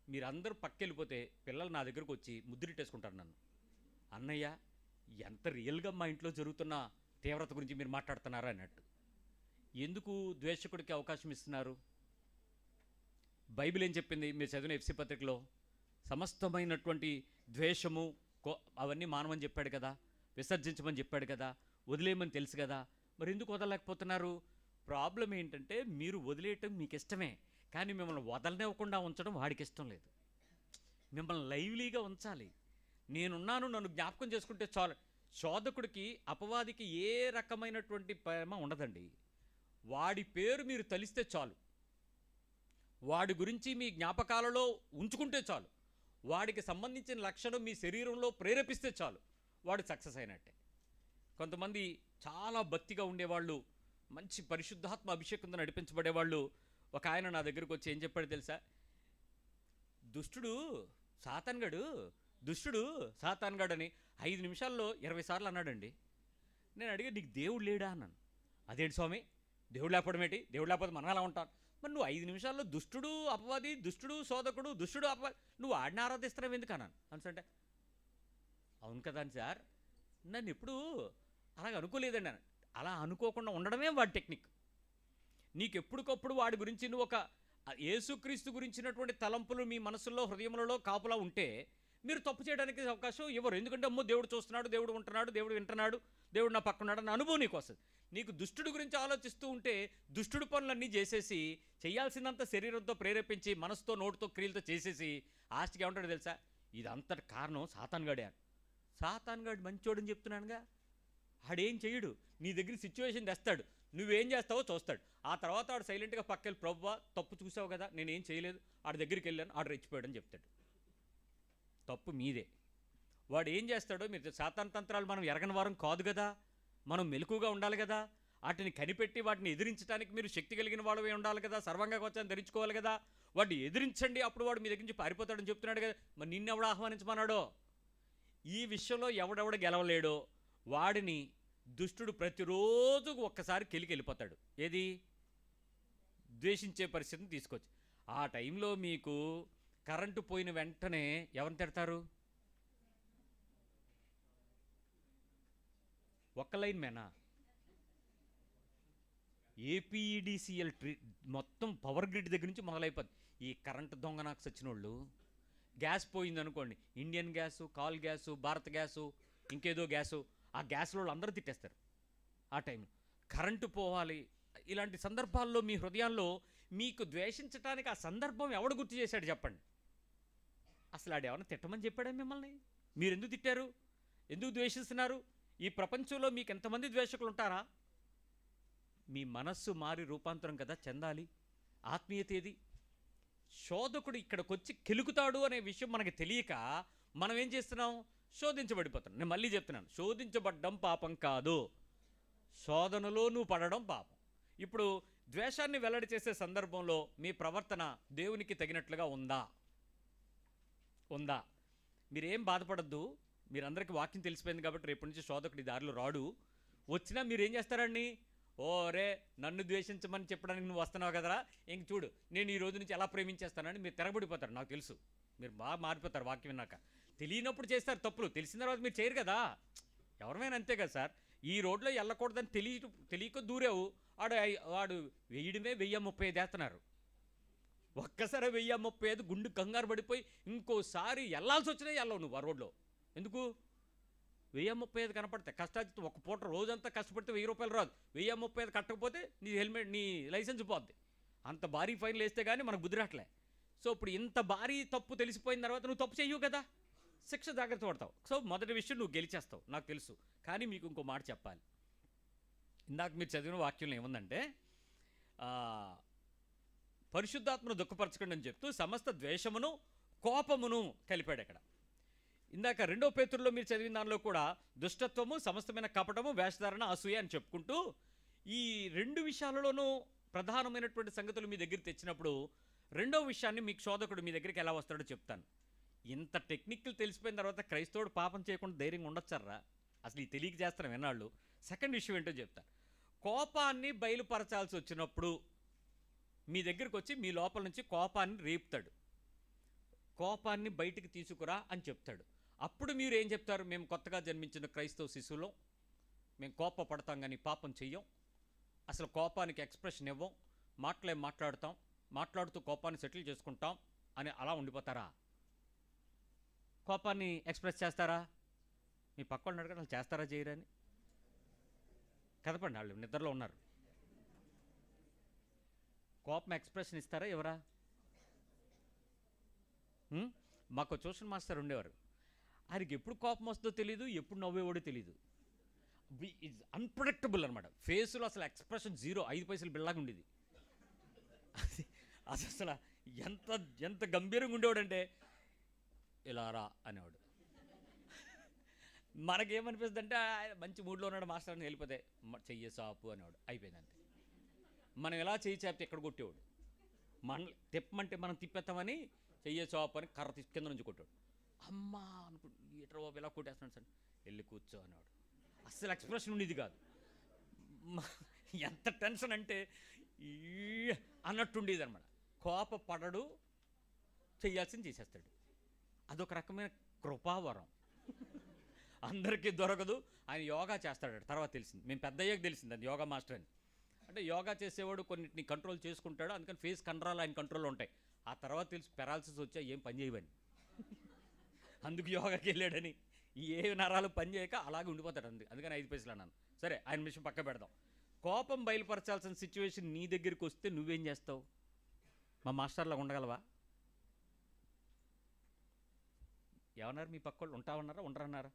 మీరందరూ పక్కెళ్ళిపోతే పిల్లలు నా దగ్గరకు వచ్చి ముద్దురిట్టేసుకుంటారు నన్ను. అన్నయ్య ఎంత రియల్గా మా ఇంట్లో జరుగుతున్న తీవ్రత గురించి మీరు మాట్లాడుతున్నారా అన్నట్టు. ఎందుకు ద్వేషకుడికి అవకాశం ఇస్తున్నారు? బైబిల్ ఏం చెప్పింది? మీరు చదివిన ఎఫ్సి పత్రికలో సమస్తమైనటువంటి ద్వేషము అవన్నీ మానవని చెప్పాడు కదా, విసర్జించమని చెప్పాడు కదా, వదిలేయమని తెలుసు కదా, మరి ఎందుకు వదలలేకపోతున్నారు? ప్రాబ్లం ఏంటంటే మీరు వదిలేయటం మీకు ఇష్టమే, కానీ మిమ్మల్ని వదలనివ్వకుండా ఉంచడం వాడికి ఇష్టం లేదు. మిమ్మల్ని లైవ్లీగా ఉంచాలి. నేనున్నాను, నన్ను జ్ఞాపకం చేసుకుంటే చాలు. శోధకుడికి, అపవాదికి ఏ రకమైనటువంటి ప్రేమ ఉండదండి. వాడి పేరు మీరు తలిస్తే చాలు, వాడి గురించి మీ జ్ఞాపకాలలో ఉంచుకుంటే చాలు, వాడికి సంబంధించిన లక్షణం మీ శరీరంలో ప్రేరేపిస్తే చాలు, వాడు సక్సెస్ అయినట్టే. కొంతమంది చాలా భక్తిగా ఉండేవాళ్ళు, మంచి పరిశుద్ధాత్మ అభిషేకంతో నడిపించబడేవాళ్ళు, ఒక ఆయన నా దగ్గరకు వచ్చి ఏం చెప్పాడు తెలుసా? దుష్టుడు సాతాన్గాడు అని 5 నిమిషాల్లో 20 సార్లు అన్నాడండి. నేను అడిగా, నీకు దేవుడు లేడా అన్నాను. అదేంటి స్వామి, దేవుడు లేకపోవడం ఏంటి? దేవుడు లేకపోతే మనం ఎలా ఉంటాను? మరి నువ్వు 5 నిమిషాల్లో దుష్టుడు అపవాది, దుష్టుడు శోధకుడు, దుష్టుడు అపవాది, నువ్వు ఆడిని ఆరాధిస్తున్నావు ఎందుకు అన్నాను. అంటే అవును కదా అని సార్, నన్ను ఎప్పుడు అలాగ అనుకోలేదండి అన్న. అలా అనుకోకుండా ఉండడమే వాడి టెక్నిక్. నీకు ఎప్పటికప్పుడు వాడి గురించి నువ్వు ఒక యేసుక్రీస్తు గురించినటువంటి తలంపులు మీ మనసుల్లో హృదయములలో కాపులా ఉంటే మీరు తప్పు చేయడానికి అవకాశం ఇవ్వరు. ఎందుకంటే అమ్మో దేవుడు చూస్తున్నాడు, దేవుడు ఉంటున్నాడు, దేవుడు వింటున్నాడు, దేవుడు నా పక్కన్నాడు అన్న అనుభవం నీకు వస్తుంది. నీకు దుష్టుడి గురించి ఆలోచిస్తూ ఉంటే దుష్టుడి పనులన్నీ చేసేసి చేయాల్సిందంతా శరీరంతో ప్రేరేపించి మనసుతో నోటితో క్రియలతో చేసేసి ఆస్తికి ఏమంటాడు తెలుసా? ఇదంతటి కారణం సాతాన్గాడే. సాతాన్గాడు మంచోడని చెప్తున్నానుగా. ఆడేం చేయడు, నీ దగ్గర సిచ్యువేషన్ తెస్తాడు, నువ్వేం చేస్తావో చూస్తాడు. ఆ తర్వాత ఆడు సైలెంట్గా పక్కెళ్ళి ప్రభువా తప్పు చూసావు కదా, నేనేం చేయలేదు, ఆడి దగ్గరికి వెళ్ళాను, ఆడు రెచ్చిపోయాడని చెప్తాడు. తప్పు మీదే. వాడు ఏం చేస్తాడో మీరు సాతాన్ తంత్రాలు మనం ఎరగని వారం కాదు కదా, మనం మెలకుగా ఉండాలి కదా, వాటిని కనిపెట్టి వాటిని ఎదిరించడానికి మీరు శక్తి కలిగిన వాడు ఉండాలి కదా, సర్వంగా వచ్చాన్ని ధరించుకోవాలి కదా. వాడిని ఎదిరించండి, అప్పుడు వాడు మీ దగ్గర నుంచి పారిపోతాడని చెప్తున్నాడు కదా. మరి నిన్నెవడ ఆహ్వానించమన్నాడో? ఈ విషయంలో ఎవడెవడ గెలవలేడో వాడిని దుష్టుడు ప్రతిరోజు ఒక్కసారి వెళ్ళిపోతాడు. ఏది? ద్వేషించే పరిస్థితిని తీసుకొచ్చి. ఆ టైంలో మీకు కరెంటు పోయిన వెంటనే ఎవరిని తిడతారు? ఒక్క లైన్ మేనా? ఏపీఈడిసిఎల్ మొత్తం పవర్ గ్రిడ్ దగ్గర నుంచి మొదలైపోద్ది. ఈ కరెంటు దొంగనాకు వచ్చిన వాళ్ళు, గ్యాస్ పోయింది అనుకోండి, Indian gas, call gas, Bharat gas, ఇంకేదో గ్యాసు, ఆ గ్యాస్లో అందరూ తిట్టేస్తారు. ఆ టైంలో కరెంటు పోవాలి. ఇలాంటి సందర్భాల్లో మీ హృదయాల్లో మీకు ద్వేషించడానికి ఆ సందర్భం ఎవడు గుర్తు చేశాడు చెప్పండి? అసలు ఆడు ఏమన్నా తిట్టమని చెప్పాడా మిమ్మల్ని? మీరు ఎందుకు తిట్టారు? ఎందుకు ద్వేషిస్తున్నారు? ఈ ప్రపంచంలో మీకు ఎంతమంది ద్వేషకులు ఉంటారా? మీ మనస్సు మారి రూపాంతరం కదా చెందాలి. ఆత్మీయత ఏది? శోధకుడు ఇక్కడికి వచ్చి కెలుకుతాడు అనే విషయం మనకి తెలియక మనం ఏం చేస్తున్నాం? శోధించబడిపోతున్నాం. నేను మళ్ళీ చెప్తున్నాను, శోధించబడ్డం పాపం కాదు, శోధనలో నువ్వు పడడం పాపం. ఇప్పుడు ద్వేషాన్ని వెల్లడి చేసే సందర్భంలో మీ ప్రవర్తన దేవునికి తగినట్లుగా ఉందా? మీరేం బాధపడద్దు. మీరందరికీ వాక్యం తెలిసిపోయింది కాబట్టి రేపటి నుంచి శోధకుడి దారిలో రాడు. వచ్చినా మీరేం చేస్తారండి? ఓరే నన్ను ద్వేషించమని చెప్పడానికి నువ్వు వస్తున్నావు కదరా, ఇంక చూడు నేను ఈ రోజు నుంచి ఎలా ప్రేమించేస్తానని మీరు తిరగబడిపోతారు. నాకు తెలుసు మీరు బాగా మారిపోతారు వాక్యం విన్నాక. తెలియనప్పుడు చేస్తారు తప్పులు, తెలిసిన తర్వాత మీరు చేయరు కదా. ఎవరైనా అంతే కదా సార్. ఈ రోడ్లో వెళ్ళకూడదని తెలియక దూరావు, వాడు 1035 వేస్తున్నారు. ఒక్కసారి 1035 గుండు కంగారు పడిపోయి ఇంకోసారి వెళ్ళాల్సి వచ్చినా వెళ్ళవు నువ్వు ఆ రోడ్లో. ఎందుకు? 1035 కనపడతాయి. కష్టాజితం ఒక పూట రోజంతా కష్టపడితే 1000 రూపాయలు రాదు. 1035 కట్టకపోతే నీ హెల్మెట్ నీ లైసెన్స్ పోద్ది. అంత భారీ ఫైన్లు వేస్తే కానీ మనకు బుద్ధి రావట్లే. సో ఇప్పుడు ఇంత భారీ తప్పు తెలిసిపోయిన తర్వాత నువ్వు తప్పు చెయ్యవు కదా, శిక్ష జాగ్రత్త పడతావు. సో మొదటి విషయం నువ్వు గెలిచేస్తావు నాకు తెలుసు. కానీ మీకు ఇంకో మాట చెప్పాలి. ఇందాక మీరు చదివిన వాక్యంలో ఏముందంటే పరిశుద్ధాత్మను దుఃఖపరచకండి అని చెప్తూ సమస్త ద్వేషమును కోపమును కలిపాడు అక్కడ. ఇందాక 2 పేతురులో మీరు చదివిన దానిలో కూడా దుష్టత్వము, సమస్తమైన కపటము, వేషధారణ, అసూయ అని చెప్పుకుంటూ ఈ 2 విషయాలలోనూ ప్రధానమైనటువంటి సంగతులు మీ దగ్గర తెచ్చినప్పుడు రెండో విషయాన్ని మీకు శోధకుడు మీ దగ్గరికి ఎలా వస్తాడో చెప్తాను. ఇంత టెక్నిక్లు తెలిసిపోయిన తర్వాత క్రైస్తవుడు పాపం చేయకుండా ధైర్యంగా ఉండొచ్చారా? అసలు ఈ తెలియక చేస్తాను విన్నాళ్ళు. సెకండ్ విషయం ఏంటో చెప్తాను. కోపాన్ని బయలుపరచాల్సి వచ్చినప్పుడు మీ దగ్గరికి వచ్చి మీ లోపల నుంచి కోపాన్ని రేపుతాడు. కోపాన్ని బయటికి తీసుకురా అని చెప్తాడు. అప్పుడు మీరు ఏం చెప్తారు? మేము కొత్తగా జన్మించిన క్రైస్తవ శిశువులో మేము కోపపడతాం కానీ పాపం చెయ్యం, అసలు కోపానికి ఎక్స్ప్రెషన్ ఇవ్వం, మాట్లాడుతాం, మాట్లాడుతూ కోపాన్ని సెటిల్ చేసుకుంటాం అని అలా ఉండిపోతారా? కోపాన్ని ఎక్స్ప్రెస్ చేస్తారా? మీ పక్క వాళ్ళని అడగండి వాళ్ళు చేస్తారా చేయరని. కదపండి, వాళ్ళు నిద్రలో ఉన్నారు. కోపం ఎక్స్ప్రెషన్ ఇస్తారా ఎవరా? మాకు ట్యూషన్ మాస్టర్ ఉండేవారు. ఆయనకి ఎప్పుడు కోపం వస్తుందో తెలియదు, ఎప్పుడు నవ్వేవాడో తెలియదు. ఇట్స్ అన్ప్రెడిక్టబుల్ అనమాట. ఫేస్లో అసలు ఎక్స్ప్రెషన్ 0, 5 పైసలు బిళ్ళలాగా ఉండేది. అసలు ఎంత ఎంత గంభీరంగా ఉండేవాడంటే ఇలా రా అనేవాడు. మనకేమనిపిస్తుంది అంటే మంచి మూడ్లో ఉన్నాడు మాస్టర్ అని వెళ్ళిపోతే చెయ్యి సాపు అనేవాడు, అయిపోయింది అంతే. మనం ఎలా చెయ్యి చాపితే ఎక్కడ కొట్టేవాడు. మన తిప్పమంటే మనం తిప్పేస్తామని చెయ్యి చాపు అని కర్ర తీసి కింద నుంచి కొట్టాడు. అమ్మా అనుకుంటు ఈటర్ బాబు ఎలా కొట్టేస్తున్నాడు సార్, వెళ్ళి కూర్చో అనేవాడు. అస్సలు ఎక్స్ప్రెషన్ ఉండేది కాదు. ఎంత టెన్షన్ అంటే ఈ అన్నట్టుండేది అనమాట. కోపపడడు, చెయ్యాల్సింది చేసేస్తాడు. అదొక రకమైన కృపావరం, అందరికీ దొరకదు. ఆయన యోగా చేస్తాడు. తర్వాత తెలిసింది, మేము పెద్ద అయ్యాక తెలిసింది అది యోగా మాస్టర్ అని. అంటే యోగా చేసేవాడు కొన్నిటిని కంట్రోల్ చేసుకుంటాడు, అందుకని ఫేస్ కంట్రోల్ ఆయన కంట్రోల్లో ఉంటాయి. ఆ తర్వాత తెలిసి పెరాలసిస్ వచ్చా ఏం పని చేయవని, అందుకు యోగాకి వెళ్ళాడని. ఏ నరాలు పని చేయక అలాగే ఉండిపోతాడు. అందుకని 5 పైసలు అన్నాను. సరే, ఆయన విషయం పక్క పెడదాం. కోపం బయలుపరచాల్సిన సిచ్యువేషన్ నీ దగ్గరికి వస్తే నువ్వేం చేస్తావు? మా మాస్టర్లా ఉండగలవా? ఏమన్నారు మీ పక్క వాళ్ళు? ఉంటామన్నారా ఉండరన్నారా?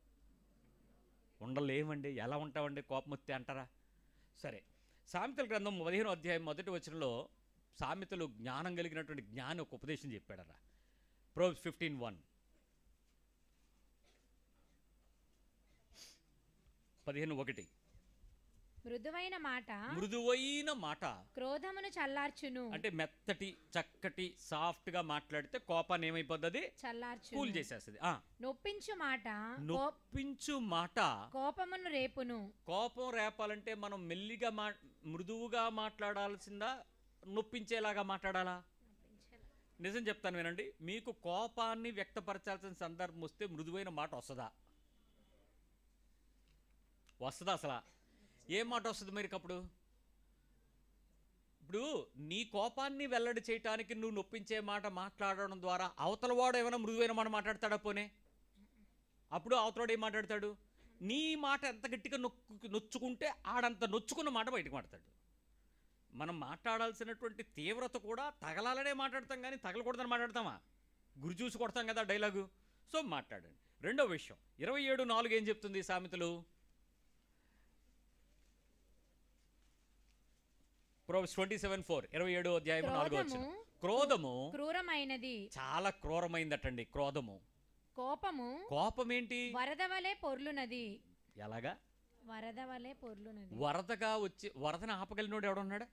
ఉండలేమండి. ఎలా ఉంటామండి కోపం వస్తే అంటారా? సరే, సామెతల గ్రంథం 15వ అధ్యాయం 1వ వచనంలో సామెతలు జ్ఞానం కలిగినటువంటి జ్ఞాని ఒక ఉపదేశం చెప్పాడరా. ప్రోవర్బ్స్ 15:1 15:1 మృదువైన మాట క్రోధమును చల్లార్చును. అంటే మెత్తటి చక్కటి సాఫ్ట్గా మాట్లాడితే కోపాన్ని ఏమైపోతుంది? చల్లార్చు, కూల్ చేసేస్తుంది. నొప్పించు మాట కోపమును రేపును. కోపం రేపాలంటే మనం మెల్లిగా మృదువుగా మాట్లాడాల్సిందా, నొప్పించేలాగా మాట్లాడాలా? నిజం చెప్తాను వినండి, మీకు కోపాన్ని వ్యక్తపరచాల్సిన సందర్భం వస్తే మృదువైన మాట వస్తుందా? అసలు ఏం మాట వస్తుంది మీరు అప్పుడు? ఇప్పుడు నీ కోపాన్ని వెల్లడి చేయటానికి నువ్వు నొప్పించే మాట మాట్లాడడం ద్వారా అవతల వాడు ఏమైనా మృదువైన మాట మాట్లాడతాడా? పోనే అప్పుడు అవతలవాడు ఏం మాట్లాడతాడు? నీ మాట ఎంత గట్టిగా నొచ్చుకుంటే ఆడంత నొచ్చుకున్న మాట బయటకు మాట్లాడతాడు. మనం మాట్లాడాల్సినటువంటి తీవ్రత కూడా తగలాలనే మాట్లాడతాం, కానీ తగలకూడదని మాట్లాడతామా? గురి చూసి కొడతాం కదా డైలాగు. సో మాట్లాడండి. రెండో విషయం 27:4 ఏం చెప్తుంది సామెతలు? Proverbs 27:4 27వ అధ్యాయం 4వ వచనం. క్రోధము క్రూరమైనది, చాలా క్రూరమైందటండి క్రోధము. కోపం ఏంటి? వరద వలె పొర్లునది. ఎలాగా? వరద వలె పొర్లునది. వరదగా వచ్చి వరదను ఆపగలిగినోడు ఎవడున్నాడా?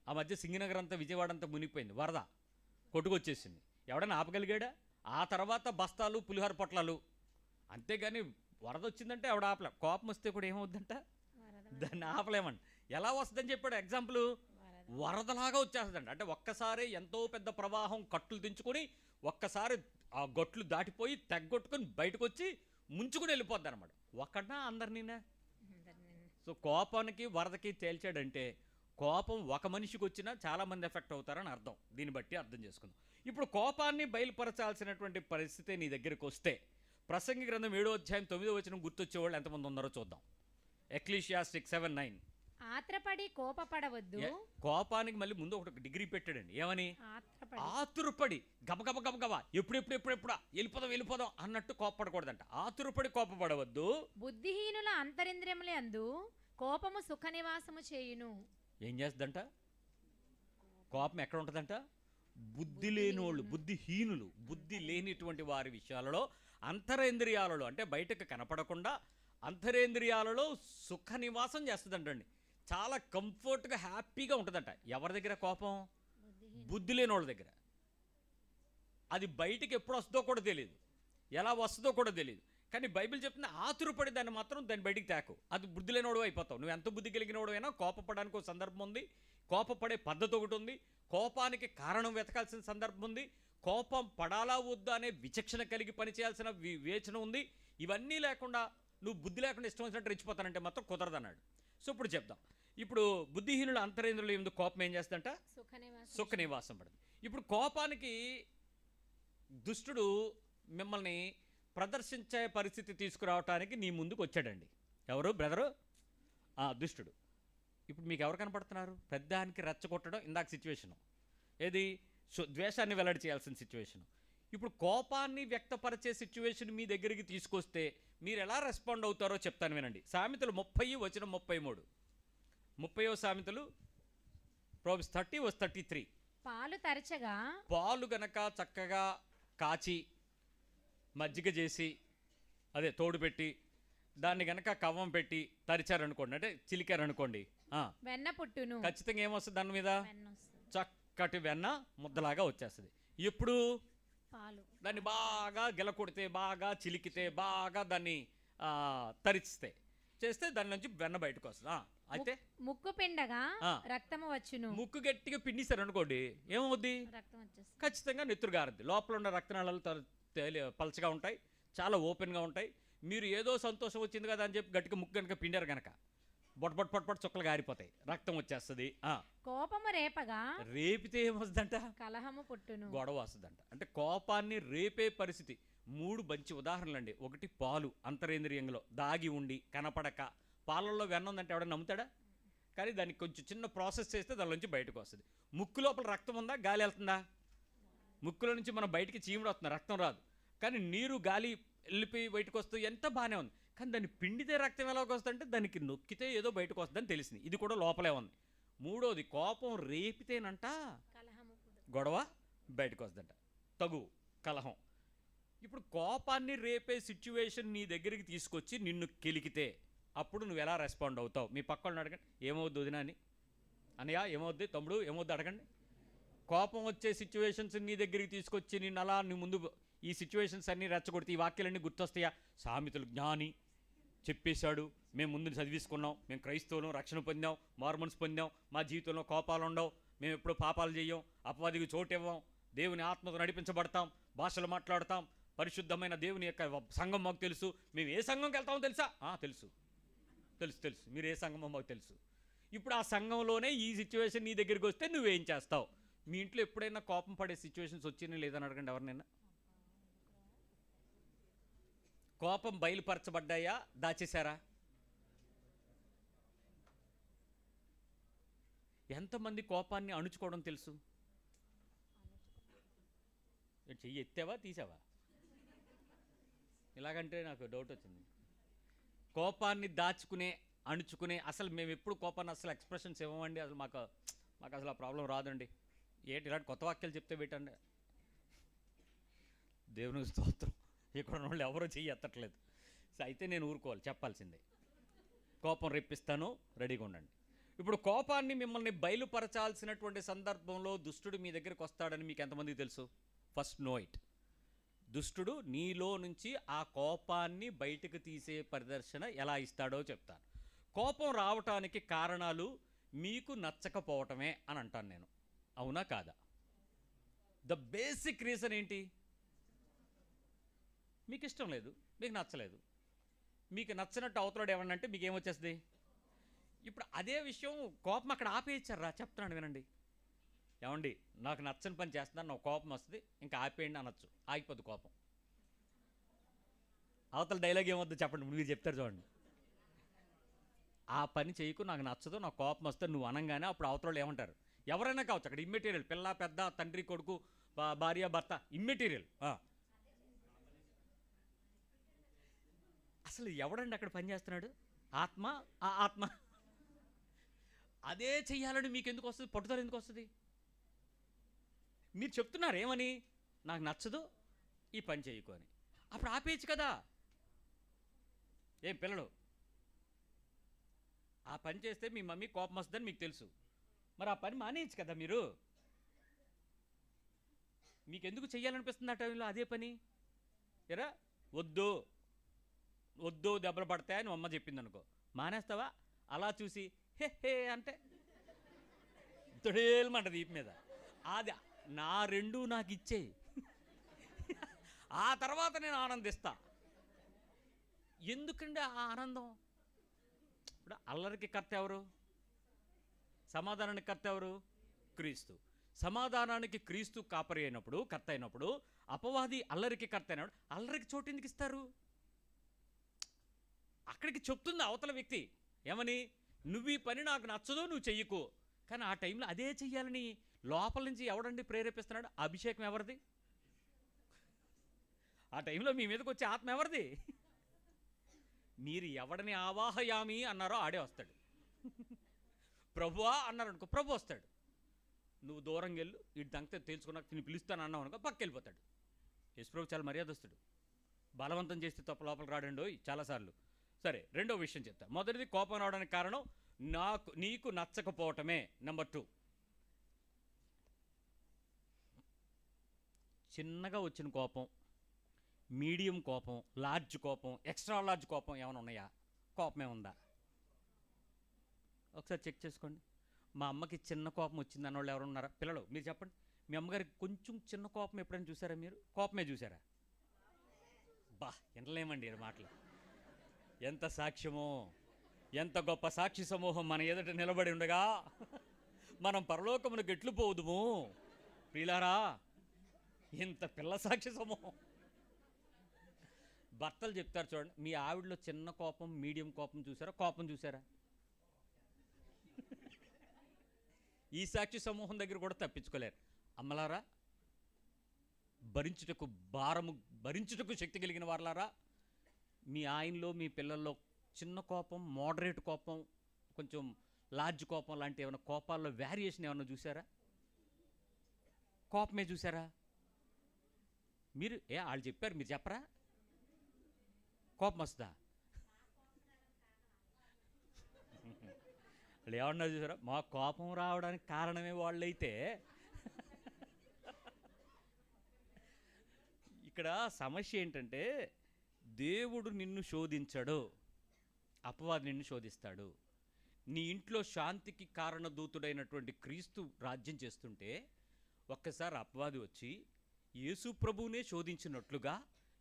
ఆ మధ్య సింగనగర్ అంతా విజయవాడ అంతా మునిగిపోయింది, వరద కొట్టుకొచ్చేసింది. ఎవడన్నా ఆపగలిగాడా? ఆ తర్వాత బస్తాలు పులిహోర పొట్లాలు, అంతేగాని వరద వచ్చిందంటే ఎవడ ఆపలే. కోపం వస్తే కూడా ఏమవుద్దంట? దాన్ని ఆపలేమండి. ఎలా వస్తుందని చెప్పాడు ఎగ్జాంపుల్? వరదలాగా వచ్చేస్తుందండి. అంటే ఒక్కసారి ఎంతో పెద్ద ప్రవాహం కట్టులు దించుకొని ఒక్కసారి ఆ గట్లు దాటిపోయి తెగ్గొట్టుకొని బయటకు వచ్చి ముంచుకుని వెళ్ళిపోద్ది అనమాట. ఒక్కడనా అందరినీనా? సో కోపానికి వరదకి తేల్చాడంటే కోపం ఒక మనిషికి వచ్చినా చాలామంది ఎఫెక్ట్ అవుతారని అర్థం. దీన్ని బట్టి అర్థం చేసుకుందాం. ఇప్పుడు కోపాన్ని బయలుపరచాల్సినటువంటి పరిస్థితి నీ దగ్గరికి వస్తే ప్రసంగి గ్రంథం 7:9 గుర్తొచ్చేవాళ్ళు ఎంతమంది ఉన్నారో చూద్దాం. ఎక్లీషియాస్టిక్ 7:9. ఆత్రపడి కోపపడవద్దు. కోపానికి మళ్ళీ ముందు ఒకటి డిగ్రీ పెట్టాడండి. ఏమని? ఆత్రపడి. ఆతురపడి గబగబ గబగబా ఎప్పుడెప్పుడా వెళ్ళిపోదాం అన్నట్టు కోపపడకూడదంట. ఆతురపడి కోపపడవద్దు. బుద్ధిహీనుల అంతరింద్రియములే అందు కోపము సుఖ నివాసము చేయును. ఏం చేస్తుందంట? కోపం ఎక్కడ ఉంటుందంట? బుద్ధి లేనోళ్ళు, బుద్ధిహీనులు, బుద్ధి లేనిటువంటి వారి విషయాలలో, అంతరేంద్రియాలలో, అంటే బయటకు కనపడకుండా అంతరేంద్రియాలలో సుఖ నివాసం చేస్తుందంటండి. చాలా కంఫర్ట్గా హ్యాపీగా ఉంటుందంట. ఎవరి దగ్గర కోపం? బుద్ధి లేని వాళ్ళ దగ్గర. అది బయటికి ఎప్పుడు వస్తుందో కూడా తెలియదు, ఎలా వస్తుందో కూడా తెలియదు. కానీ బైబిల్ చెప్తున్న ఆతురపడి దాన్ని మాత్రం దాన్ని బయటికి తేకు. అది బుద్ధి లేనివాడు అయిపోతావు. నువ్వు ఎంత బుద్ధి కలిగినవాడు అయినా కోపపడడానికి ఒక సందర్భం ఉంది, కోపపడే పద్ధతి ఒకటి ఉంది, కోపానికి కారణం వెతకాల్సిన సందర్భం ఉంది, కోపం పడాలా వద్దా అనే విచక్షణ కలిగి పనిచేయాల్సిన వివేచన ఉంది. ఇవన్నీ లేకుండా నువ్వు బుద్ధి లేకుండా ఇష్టం వచ్చినట్టు రెచ్చిపోతానంటే మాత్రం కుదరదన్నాడు. సో ఇప్పుడు చెప్దాం. ఇప్పుడు బుద్ధిహీనుల అంతరేంద్రులు ఎందుకు కోపం ఏం చేస్తుందంట? సుఖ నివాసం పడుతుంది. ఇప్పుడు కోపానికి దుష్టుడు మిమ్మల్ని ప్రదర్శించే పరిస్థితి తీసుకురావటానికి నీ ముందుకు వచ్చాడండి. ఎవరు బ్రదరు? దుష్టుడు. ఇప్పుడు మీకు ఎవరు కనపడుతున్నారు? పెద్దానికి రెచ్చగొట్టడం ఇందాక సిచ్యువేషను. ఏది? ద్వేషాన్ని వెల్లడి చేయాల్సిన సిచ్యువేషను. ఇప్పుడు కోపాన్ని వ్యక్తపరిచే సిచ్యువేషన్ మీ దగ్గరికి తీసుకొస్తే మీరు ఎలా రెస్పాండ్ అవుతారో చెప్తాను వినండి. సామెతలు 30:33. 30వ సామెతలు, Proverbs 30:33. పాలు తరచగా, పాలు గనక చక్కగా కాచి మజ్జిగ చేసి అదే తోడు పెట్టి దాన్ని గనక కవ్వం పెట్టి తరిచారనుకోండి, అంటే చిలికారనుకోండి, వెన్న పుట్టును. ఖచ్చితంగా ఏమొస్తుంది? దాని మీద చక్కటి వెన్న ముద్దలాగా వచ్చేస్తుంది. ఎప్పుడు? దాన్ని బాగా గెలకొడితే, బాగా చిలికితే, బాగా దాన్ని తరిస్తే చేస్తే దాని నుంచి వెన్న బయటకు వస్తుంది. అయితే ముక్కు పిండగా రక్తము వచ్చును. ముక్కు గట్టిగా పిండిస్తారు అనుకోండి, ఏమవుద్ది? ఖచ్చితంగా నెత్తురు గారుద్ది. లోపల ఉన్న రక్తనాళాలు పలచగా ఉంటాయి, చాలా ఓపెన్గా ఉంటాయి. మీరు ఏదో సంతోషం వచ్చింది కదా అని చెప్పి గట్టిగా ముక్కు కనుక పిండారు కనుక బొట్ చుక్కలు గారిపోతాయి, రక్తం వచ్చేస్తుంది. కోపము రేపగా, రేపితే ఏమొస్తుందంట? కలహము పుట్టును, గొడవ వస్తుందంట. అంటే కోపాన్ని రేపే పరిస్థితి. 3 మంచి ఉదాహరణలు అండి. ఒకటి పాలు అంతరేంద్రియంలో దాగి ఉండి కనపడక, పాలల్లో వెన్న ఉందంటే ఎవడన్నా నమ్ముతాడా? కానీ దానికి కొంచెం చిన్న ప్రాసెస్ చేస్తే దానిలోంచి బయటకు వస్తుంది. ముక్కు లోపల రక్తం ఉందా? గాలి వెళ్తుందా? ముక్కులో నుంచి మనం బయటికి చీముడు వస్తుంది, రక్తం రాదు. కానీ నీరు గాలి వెళ్ళిపోయి బయటకు వస్తూ ఎంత బాగానే ఉంది. కానీ దాన్ని పిండితే రక్తం ఎలాగ వస్తుందంటే దానికి నొక్కితే ఏదో బయటకు వస్తుందని తెలిసింది. ఇది కూడా లోపలే ఉంది. 3వది కోపం రేపితేనంట గొడవ బయటకు వస్తుందంట, తగు కలహం. ఇప్పుడు కోపాన్ని రేపే సిచ్యువేషన్ నీ దగ్గరికి తీసుకొచ్చి నిన్ను కెలికితే అప్పుడు నువ్వు ఎలా రెస్పాండ్ అవుతావు? మీ పక్కన అడగండి, ఏమవుద్ది వదినా అని. అన్నయ్య ఏమవుద్ది, తమ్ముడు ఏమవుద్ది అడగండి. కోపం వచ్చే సిచ్యువేషన్స్ నీ దగ్గరికి తీసుకొచ్చి నిన్ను అలా నీ ముందు ఈ సిచ్యువేషన్స్ అన్నీ రెచ్చగొడితే ఈ వాక్యాలన్నీ గుర్తొస్తాయా? సామెతలు జ్ఞాని చెప్పేశాడు, మేము ముందు చదివిసుకున్నాం, మేము క్రైస్తవులం, రక్షణ పొందాం, మార్మన్స్ పొందాం, మా జీవితంలో కోపాలు ఉండవు, మేము ఎప్పుడూ పాపాలు చేయం, అపవాదికి చోటు ఇవ్వం, దేవుని ఆత్మతో నడిపించబడతాం, భాషలు మాట్లాడతాం, పరిశుద్ధమైన దేవుని యొక్క సంఘం మాకు తెలుసు. మేము ఏ సంఘంకి వెళ్తామో తెలుసా? తెలుసు తెలుసు తెలుసు మీరు ఏ సంఘమో మాకు తెలుసు. ఇప్పుడు ఆ సంఘంలోనే ఈ సిచ్యువేషన్ నీ దగ్గరికి వస్తే నువ్వేం చేస్తావు? మీ ఇంట్లో ఎప్పుడైనా కోపం పడే సిచ్యువేషన్స్ వచ్చినా లేదని అడగండి ఎవరినైనా. కోపం బయలుపరచబడ్డాయా, దాచేశారా? ఎంతమంది కోపాన్ని అణుచుకోవడం తెలుసు? చెయ్యి ఎత్తావా తీసావా? ఇలాగంటే నాకు డౌట్ వచ్చింది. కోపాన్ని దాచుకునే, అణుచుకునే, అసలు మేము ఎప్పుడు కోపాన్ని అసలు ఎక్స్ప్రెషన్స్ ఇవ్వమండి, అసలు మాకు అసలు ఆ ప్రాబ్లం రాదండి. ఏంటి ఇలాంటి కొత్త వాక్యాలు చెప్తే పెట్టండి. దేవునికి స్తోత్రం, ఇక్కడ వాళ్ళు ఎవరో చెయ్యి ఎత్తట్లేదు. సో అయితే నేను ఊరుకోవాలి, చెప్పాల్సిందే. కోపం రెప్పిస్తాను, రెడీగా ఉండండి. ఇప్పుడు కోపాన్ని మిమ్మల్ని బయలుపరచాల్సినటువంటి సందర్భంలో దుష్టుడు మీ దగ్గరికి వస్తాడని మీకు ఎంతమందికి తెలుసు? First know it. దుష్టుడు నీలో నుంచి ఆ కోపాన్ని బయటకు తీసే ప్రదర్శన ఎలా ఇస్తాడో చెప్తాను. కోపం రావటానికి కారణాలు మీకు నచ్చకపోవటమే అని అంటాను నేను. అవునా కాదా? ద బేసిక్ రీజన్ ఏంటి? మీకు ఇష్టం లేదు, మీకు నచ్చలేదు. మీకు నచ్చినట్టు అవతలాడు ఏమన్నంటే మీకు ఏమొచ్చేస్తుంది? ఇప్పుడు అదే విషయం కోపం అక్కడ ఆపేయించారా? చెప్తున్నాను వినండి. ఏమండి నాకు నచ్చని పని చేస్తున్నాను, నాకు కోపం వస్తుంది, ఇంకా ఆపేయండి అనొచ్చు, ఆగిపోద్ది కోపం. అవతల డైలాగ్ ఏమొద్దు చెప్పండి, మీరు చెప్తారు చూడండి. ఆ పని చేయకు, నాకు నచ్చదు, నాకు కోపం వస్తే నువ్వు అనగానే అప్పుడు అవతల వాళ్ళు ఏమంటారు? ఎవరైనా కావచ్చు, అక్కడ ఇమ్మెటీరియల్, పిల్ల పెద్ద, తండ్రి కొడుకు, భార్య భర్త, ఇమ్మెటీరియల్. అసలు ఎవడండి అక్కడ పని చేస్తున్నాడు? ఆత్మ. ఆ ఆత్మ అదే చెయ్యాలని మీకు ఎందుకు వస్తుంది? పట్టుదల ఎందుకు వస్తుంది? మీరు చెప్తున్నారు ఏమని? నాకు నచ్చదు, ఈ పని చేయకు అని. అప్పుడు ఆపేయచ్చు కదా. ఏం పిల్లలు, ఆ పని చేస్తే మీ మమ్మీ కోపం వస్తుందని మీకు తెలుసు, మరి ఆ పని మానేయచ్చు కదా మీరు. మీకు ఎందుకు చెయ్యాలనిపిస్తుంది ఆ టైంలో అదే పని? ఎరా వద్దు వద్దు దెబ్బలు పడతాయని అమ్మ చెప్పింది అనుకో, మానేస్తావా? అలా చూసి హే హే అంటే తొడేలమంటది ఈపు మీద. అది నా రెండు నాకు ఇచ్చేయి, ఆ తర్వాత నేను ఆనందిస్తా. ఎందుకండి ఆ ఆనందం? ఇప్పుడు అల్లరికి కర్త ఎవరు? సమాధానానికి కర్త ఎవరు? క్రీస్తు. సమాధానానికి క్రీస్తు కాపరి అయినప్పుడు, కర్త అయినప్పుడు, అపవాది అల్లరికి కర్త అయినప్పుడు అల్లరికి చోటు ఎందుకు ఇస్తారు? అక్కడికి చెప్తుంది అవతల వ్యక్తి ఏమని? నువ్వు ఈ పని నాకు నచ్చదు, నువ్వు చెయ్యకు. కానీ ఆ టైంలో అదే చెయ్యాలని లోపల నుంచి ఎవడండి ప్రేరేపిస్తున్నాడు? అభిషేకం ఎవరిది? ఆ టైంలో మీ మీదకి వచ్చే ఆత్మ ఎవరిది? మీరు ఎవడని ఆవాహయామి అన్నారో ఆడే వస్తాడు. ప్రభువా అన్నారు అనుకో, ప్రభు వస్తాడు. నువ్వు దూరంగా వెళ్ళు, ఇటు దంగతే తేల్చుకున్నాక నేను పిలుస్తాను అన్నావు అనుకో, పక్క వెళ్ళిపోతాడు. యేసుప్రభు చాలా మర్యాదస్తుడు, బలవంతం చేస్తే తప్ప లోపలికి రాడండో చాలాసార్లు. సరే, రెండో విషయం చెప్తా. మొదటిది కోపం రావడానికి కారణం నీకు నచ్చకపోవటమే. నెంబర్ 2, చిన్నగా వచ్చిన కోపం, మీడియం కోపం, లార్జ్ కోపం, ఎక్స్ట్రా లార్జ్ కోపం ఏమైనా ఉన్నాయా? కోపమే ఉందా? ఒకసారి చెక్ చేసుకోండి. మా అమ్మకి చిన్న కోపం వచ్చింది అన్నవాళ్ళు ఎవరు ఉన్నారా? పిల్లలు మీరు చెప్పండి. మీ అమ్మగారికి కొంచెం చిన్న కోపం ఎప్పుడైనా చూసారా మీరు? కోపమే చూసారా? బా వినలేమండి ఈ మాటలు. ఎంత సాక్ష్యమో, ఎంత గొప్ప సాక్షి సమూహం మన ఎదుట నిలబడి ఉండగా మనం పరలోకమునకు ఎట్లు పోదుము ప్రియులారా. ఇంత పిల్ల సాక్షి సమూహం. భర్తలు చెప్తారు చూడండి, మీ ఆవిడలో చిన్న కోపం, మీడియం కోపం చూసారా? కోపం చూసారా? ఈ సాక్షి సమూహం దగ్గర కూడా తప్పించుకోలేరు. అమ్మలారా, భరించుటకు శక్తి కలిగిన వారలారా, మీ ఆయనలో మీ పిల్లల్లో చిన్న కోపం, మోడరేట్ కోపం, కొంచెం లార్జ్ కోపం లాంటి ఏమైనా కోపాల్లో వేరియేషన్ ఏమైనా చూసారా? కోపమే చూసారా? మీరు వాళ్ళు చెప్పారు, మీరు చెప్పరా? కోపం వస్తుందా? వాళ్ళు ఏమన్నా చూసారా? మా కోపం రావడానికి కారణమే వాళ్ళైతే. ఇక్కడ సమస్య ఏంటంటే, దేవుడు నిన్ను శోధించడు, అపవాది నిన్ను శోధిస్తాడు. నీ ఇంట్లో శాంతికి కారణదూతుడైనటువంటి క్రీస్తు రాజ్యం చేస్తుంటే ఒక్కసారి అపవాది వచ్చి యేసు ప్రభువునే శోధించినట్లుగా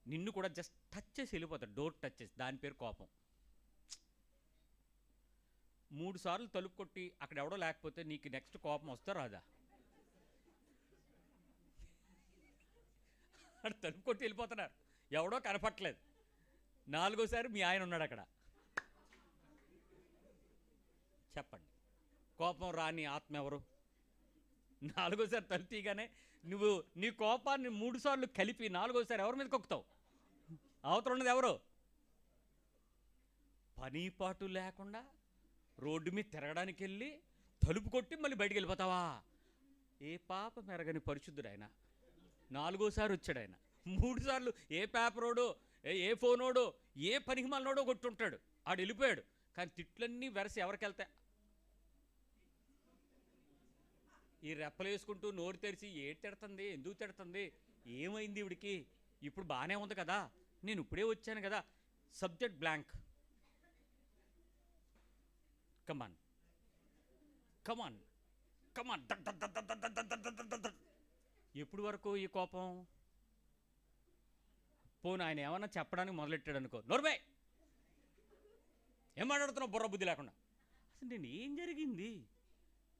నిన్ను కూడా జస్ట్ టచ్ చేసి వెళ్ళిపోతాడు. డోర్ టచ్ చేసి, దాని పేరు కోపం. 3 సార్లు తలుపు కొట్టి అక్కడ ఎవడో లేకపోతే నీకు నెక్స్ట్ కోపం వస్తా రాదా? అక్కడ తలుపు కొట్టి వెళ్ళిపోతున్నారు, ఎవడో కనపట్లేదు. 4వసారి మీ ఆయన ఉన్నాడు అక్కడ. చెప్పండి, కోపం రాని ఆత్మ ఎవరు? 4వసారి తలుపు తీయగానే నువ్వు నీ కోపాన్ని 3 సార్లు కలిపి 4వసారి ఎవరి మీద కొక్కుతావు? అవతల ఉన్నది ఎవరు? పనిపాటు లేకుండా రోడ్డు మీద తిరగడానికి వెళ్ళి తలుపు కొట్టి మళ్ళీ బయటికి వెళ్ళిపోతావా? ఏ పాప మెరగని పరిశుద్ధుడు ఆయన. 4వసారి వచ్చాడు ఆయన. 3 సార్లు ఏ పేపరోడో, ఏ ఫోనోడో, ఏ పనికి మళ్ళోడో కొట్టుంటాడు. ఆడు వెళ్ళిపోయాడు. కానీ తిట్లన్నీ వెరసి ఎవరికి వెళ్తాయి? ఈ రెప్పలు వేసుకుంటూ నోరు తెరిచి ఏం తిడుతుంది, ఎందుకు తిడుతుంది, ఏమైంది ఇవిడికి, ఇప్పుడు బాగానే ఉంది కదా, నేను ఇప్పుడే వచ్చాను కదా. Subject blank. Come on come on come on. ఎప్పుడు వరకు ఈ కోపం? పోను ఆయన ఏమన్నా చెప్పడానికి మొదలెట్టాడు అనుకో, నోర్మే ఏం మాట్లాడుతున్నావు బుర్ర బుద్ధి లేకుండా. అసలు నేను ఏం జరిగింది,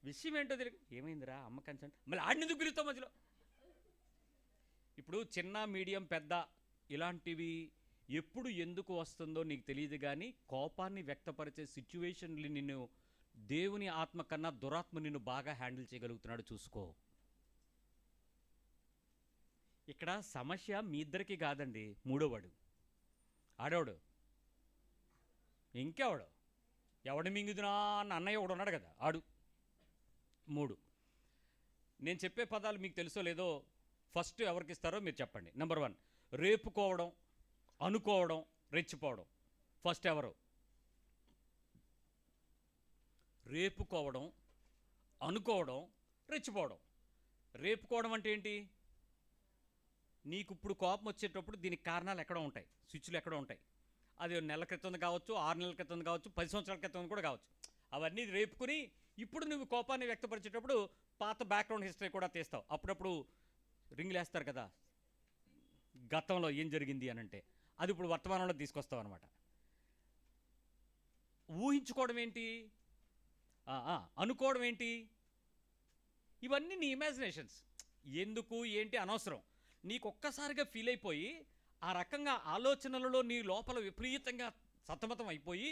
విషయం ఏంటో తెలియదు. ఏమైందిరా అమ్మ కన్సెంట్, మళ్ళీ ఆడినందుకు పిలుస్తావు మధ్యలో. ఇప్పుడు చిన్న, మీడియం, పెద్ద ఇలాంటివి ఎప్పుడు ఎందుకు వస్తుందో నీకు తెలియదు, కానీ కోపాన్ని వ్యక్తపరిచే సిచ్యువేషన్లు నిన్ను దేవుని ఆత్మ కన్నా దురాత్మ నిన్ను బాగా హ్యాండిల్ చేయగలుగుతున్నాడు, చూసుకో. ఇక్కడ సమస్య మీ ఇద్దరికి కాదండి, మూడోవాడు ఆడవాడు, ఇంకెవడు, ఎవడు మింగుదునా అన్న అన్నయ్య ఒకడు ఉన్నాడు కదా, ఆడు. 3 నేను చెప్పే పదాలు మీకు తెలుసో లేదో ఫస్ట్ ఎవరికి ఇస్తారో మీరు చెప్పండి. నెంబర్ 1, రేపుకోవడం, అనుకోవడం, రెచ్చిపోవడం. ఫస్ట్ ఎవరు? రేపుకోవడం, అనుకోవడం, రెచ్చిపోవడం. రేపుకోవడం అంటే ఏంటి? నీకు ఇప్పుడు కోపం వచ్చేటప్పుడు దీనికి కారణాలు ఎక్కడ ఉంటాయి, స్విచ్లు ఎక్కడ ఉంటాయి. అది నెల క్రితం కావచ్చు, 6 నెలల క్రితం కావచ్చు, 10 సంవత్సరాల క్రితం కూడా కావచ్చు. అవన్నీ రేపుకుని ఇప్పుడు నువ్వు కోపాన్ని వ్యక్తపరిచేటప్పుడు పాత బ్యాక్గ్రౌండ్ హిస్టరీ కూడా తీస్తావు. అప్పుడప్పుడు రింగులు వేస్తారు కదా, గతంలో ఏం జరిగింది అని అంటే అది ఇప్పుడు వర్తమానంలో తీసుకొస్తావు అనమాట. ఊహించుకోవడం ఏంటి, అనుకోవడం ఏంటి, ఇవన్నీ నీ ఇమాజినేషన్స్. ఎందుకు ఏంటి అనవసరం. నీకు ఒక్కసారిగా ఫీల్ అయిపోయి ఆ రకంగా ఆలోచనలలో నీ లోపల విపరీతంగా సతమతం అయిపోయి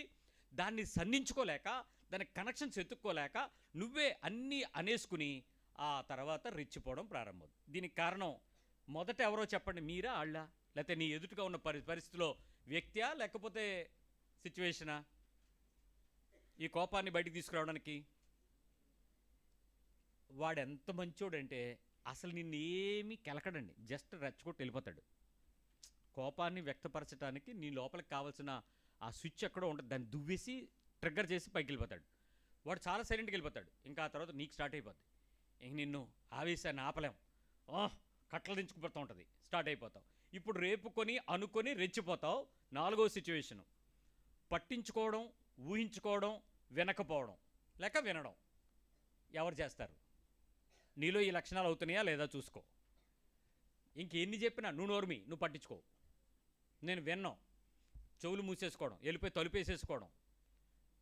దాన్ని సంధించుకోలేక, దానికి కనెక్షన్స్ ఎత్తుక్కోలేక నువ్వే అన్నీ అనేసుకుని ఆ తర్వాత రెచ్చిపోవడం ప్రారంభం. దీనికి కారణం మొదట ఎవరో చెప్పండి, మీరా ఆళ్ళ, లేకపోతే నీ ఎదుటిగా ఉన్న పరిస్థితిలో వ్యక్తియా లేకపోతే సిచ్యువేషనా ఈ కోపాన్ని బయటికి తీసుకురావడానికి? వాడెంత మంచోడంటే అసలు నిన్నేమీ కెలకడండి, జస్ట్ రెచ్చగొట్టి వెళ్ళిపోతాడు. కోపాన్ని వ్యక్తపరచడానికి నీ లోపలికి కావాల్సిన ఆ స్విచ్ ఎక్కడో ఉంటుంది, దాన్ని దువ్వేసి ట్రిగ్గర్ చేసి పైకి వెళ్ళిపోతాడు. వాడు చాలా సైలెంట్గా వెళ్ళిపోతాడు. ఇంకా ఆ తర్వాత నీకు స్టార్ట్ అయిపోద్ది. ఇంక నిన్ను ఆవేశాన్ని ఆపలేం, కట్టలు దించుకుపోతూ ఉంటుంది, స్టార్ట్ అయిపోతావు. ఇప్పుడు రేపుకొని అనుకొని రెచ్చిపోతావు. 4వ సిచ్యువేషను పట్టించుకోవడం, ఊహించుకోవడం, వినకపోవడం లేక వినడం. ఎవరు చేస్తారు? నీలో ఈ లక్షణాలు అవుతున్నాయా లేదా చూసుకో. ఇంకెన్ని చెప్పినా నువ్వు నోర్మి, నువ్వు పట్టించుకో, నేను విన్నాం, చెవులు మూసేసుకోవడం, వెళ్ళిపోయి తలుపేసేసుకోవడం,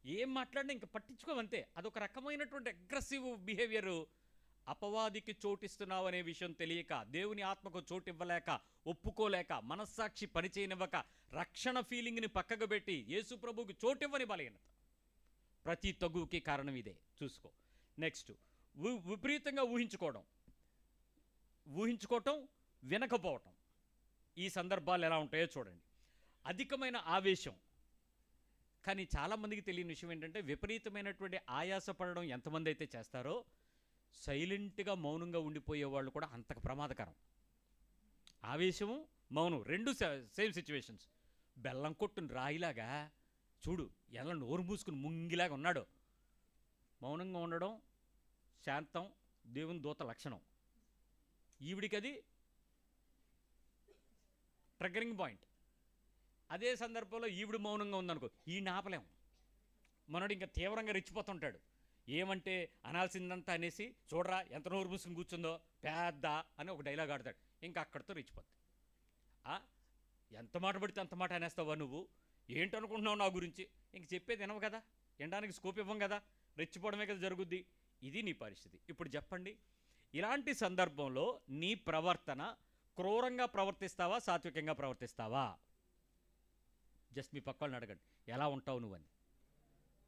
ఏం మాట్లాడినా ఇంక పట్టించుకోవంతే. అదొక రకమైనటువంటి అగ్రెసివ్ బిహేవియరు. అపవాదికి చోటిస్తున్నావు అనే విషయం తెలియక, దేవుని ఆత్మకు చోటు ఇవ్వలేక, ఒప్పుకోలేక, మనస్సాక్షి పనిచేయనివ్వక, రక్షణ ఫీలింగ్ని పక్కకు పెట్టి యేసు ప్రభువుకి చోటు ఇవ్వని బలహీనత. ప్రతి తగువుకి కారణం ఇదే, చూసుకో. నెక్స్ట్, విపరీతంగా ఊహించుకోవటం, వినకపోవటం. ఈ సందర్భాలు ఎలా ఉంటాయో చూడండి. అధికమైన ఆవేశం. కానీ చాలామందికి తెలియని విషయం ఏంటంటే, విపరీతమైనటువంటి ఆయాసపడడం ఎంతమంది అయితే చేస్తారో సైలెంట్గా మౌనంగా ఉండిపోయే వాళ్ళు కూడా అంతకు ప్రమాదకరం. ఆవేశము, మౌనం రెండు సేమ్ సిచ్యువేషన్స్. బెల్లం కొట్టుని రాయిలాగా చూడు, ఎలా నోరు మూసుకుని ముంగిలాగా ఉన్నాడు. మౌనంగా ఉండడం శాంతం, దేవుని దూత లక్షణం. ఈవిడికి అది ట్రిగ్గరింగ్ పాయింట్. అదే సందర్భంలో ఈవిడ మౌనంగా ఉందనుకో, ఈయన ఆపలేం. మనోడు ఇంకా తీవ్రంగా రెచ్చిపోతుంటాడు. ఏమంటే అనాల్సిందంతా అనేసి, చూడరా ఎంత నోరు మూసుకుని కూర్చుందో పెద్ద అని ఒక డైలాగ్ ఆడతాడు. ఇంకా అక్కడితో రెచ్చిపోద్ది. ఎంత మాట పడితే అంత మాట అనేస్తావా నువ్వు, ఏంటనుకుంటున్నావు నా గురించి? ఇంక చెప్పేది వినవు కదా, వినడానికి స్కోప్ ఇవ్వం కదా, రెచ్చిపోవడమే కదా జరుగుద్ది. ఇది నీ పరిస్థితి. ఇప్పుడు చెప్పండి, ఇలాంటి సందర్భంలో నీ ప్రవర్తన క్రూరంగా ప్రవర్తిస్తావా, సాత్వికంగా ప్రవర్తిస్తావా? జస్ట్ మీ పక్క వాళ్ళని అడగండి, ఎలా ఉంటావు నువ్వని.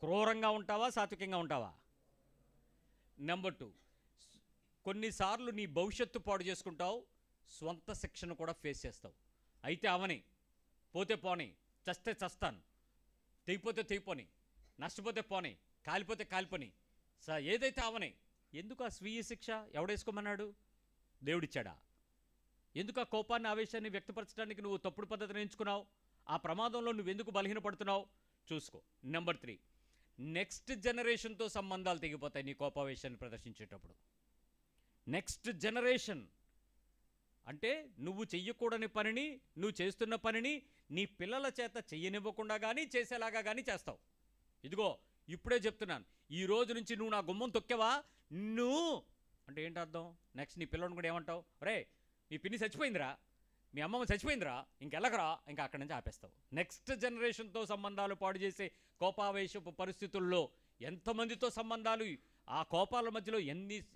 క్రూరంగా ఉంటావా, సాత్వికంగా ఉంటావా? నెంబర్ 2, కొన్నిసార్లు నీ భవిష్యత్తు పాడు చేసుకుంటావు, స్వంత శిక్షను కూడా ఫేస్ చేస్తావు. అయితే అవని, పోతే పోనీ, చస్తే చస్తాను, తెగిపోతే తెగిపోని, నష్టపోతే పోనీ, కాలిపోతే కాలిపోని, ఏదైతే అవని. ఎందుకు ఆ స్వీయ శిక్ష ఎవడేసుకోమన్నాడు? దేవుడిచ్చాడా? ఎందుకు ఆ కోపాన్ని, ఆవేశాన్ని వ్యక్తపరచడానికి నువ్వు తప్పుడు పద్ధతిని ఎంచుకున్నావు? ఆ ప్రమాదంలో నువ్వెందుకు బలహీనపడుతున్నావు? చూసుకో. నెంబర్ 3, నెక్స్ట్ జనరేషన్తో సంబంధాలు తెగిపోతాయి నీ కోపావేశాన్ని ప్రదర్శించేటప్పుడు. నెక్స్ట్ జనరేషన్ అంటే నువ్వు చెయ్యకూడని పనిని, నువ్వు చేస్తున్న పనిని నీ పిల్లల చేత చెయ్యనివ్వకుండా కానీ చేసేలాగా కానీ చేస్తావు. ఇదిగో ఇప్పుడే చెప్తున్నాను, ఈ రోజు నుంచి నువ్వు నా గుమ్మం తొక్కేవా నువ్వు అంటే ఏంటి అర్థం? నెక్స్ట్ నీ పిల్లలను కూడా ఏమంటావు? రే నీ పిన్ని చచ్చిపోయిందిరా, మీ అమ్మమ్మ చచ్చిపోయిందిరా, ఇంకెళ్ళకరా, ఇంకా అక్కడి నుంచి ఆపేస్తావు. నెక్స్ట్ జనరేషన్తో సంబంధాలు పాడు చేసే కోపావేశపు పరిస్థితుల్లో ఎంతమందితో సంబంధాలు, ఆ కోపాల మధ్యలో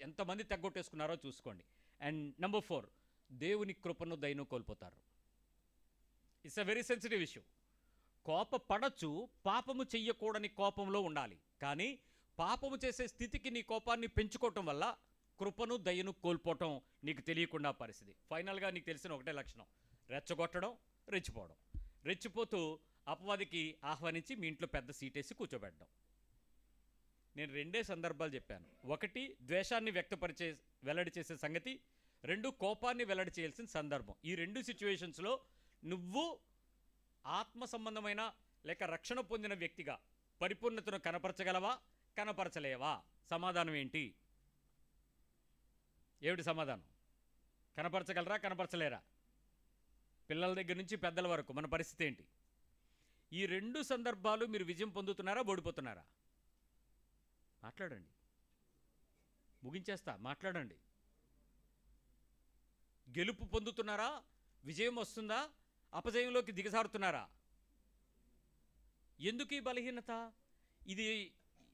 ఎంతమంది తగ్గొట్టేసుకున్నారో చూసుకోండి. అండ్ నెంబర్ 4, దేవుని కృపను, దయను కోల్పోతారు. It's a very sensitive issue. కోపపడచ్చు, పాపము చెయ్యకూడని కోపంలో ఉండాలి. కానీ పాపము చేసే స్థితికి నీ కోపాన్ని పెంచుకోవటం వల్ల కృపను దయను కోల్పోవటం నీకు తెలియకుండా పరిస్థితి. ఫైనల్గా నీకు తెలిసిన ఒకటే లక్షణం, రెచ్చగొట్టడం, రెచ్చిపోవడం. రెచ్చిపోతూ అపవాదికి ఆహ్వానించి మీ ఇంట్లో పెద్ద సీటేసి కూర్చోబెట్టడం. నేను 2 సందర్భాలు చెప్పాను. 1 ద్వేషాన్ని వెల్లడి చేసే సంగతి, 2 కోపాన్ని వెల్లడి చేయాల్సిన సందర్భం. ఈ 2 సిచ్యువేషన్స్లో నువ్వు ఆత్మ సంబంధమైన లేక రక్షణ పొందిన వ్యక్తిగా పరిపూర్ణతను కనపరచగలవా, కనపరచలేవా? సమాధానం ఏంటి? ఏమిటి సమాధానం? కనపరచగలరా, కనపరచలేరా? పిల్లల దగ్గర నుంచి పెద్దల వరకు మన పరిస్థితి ఏంటి? ఈ 2 సందర్భాలు మీరు విజయం పొందుతున్నారా, ఓడిపోతున్నారా? మాట్లాడండి, ముగించేస్తా. మాట్లాడండి. గెలుపు పొందుతున్నారా, విజయం వస్తుందా, అపజయంలోకి దిగజారుతున్నారా? ఎందుకు ఈ బలహీనత? ఇది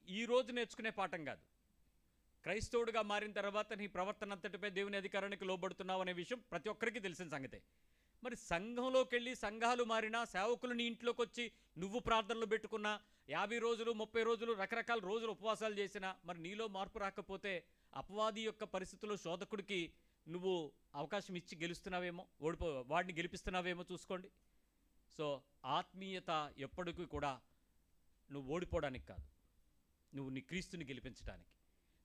ఈరోజు నేర్చుకునే పాఠం కాదు. క్రైస్తవుడిగా మారిన తర్వాత నీ ప్రవర్తన అంతటిపై దేవుని అధికారానికి లోబడుతున్నావు అనే విషయం ప్రతి ఒక్కరికి తెలిసిన సంగతే. మరి సంఘంలోకి వెళ్ళి సంఘాలు మారినా, సేవకులు నీ ఇంట్లోకి వచ్చి నువ్వు ప్రార్థనలు పెట్టుకున్నా, 50 రోజులు 30 రోజులు రకరకాల రోజులు ఉపవాసాలు చేసినా, మరి నీలో మార్పు రాకపోతే అపవాది యొక్క పరిస్థితుల్లో శోధకుడికి నువ్వు అవకాశం ఇచ్చి గెలుస్తున్నావేమో, వాడిని గెలిపిస్తున్నావేమో చూసుకోండి. సో ఆత్మీయత ఎప్పటికీ కూడా నువ్వు ఓడిపోవడానికి కాదు, నువ్వు నీ క్రీస్తుని గెలిపించడానికి,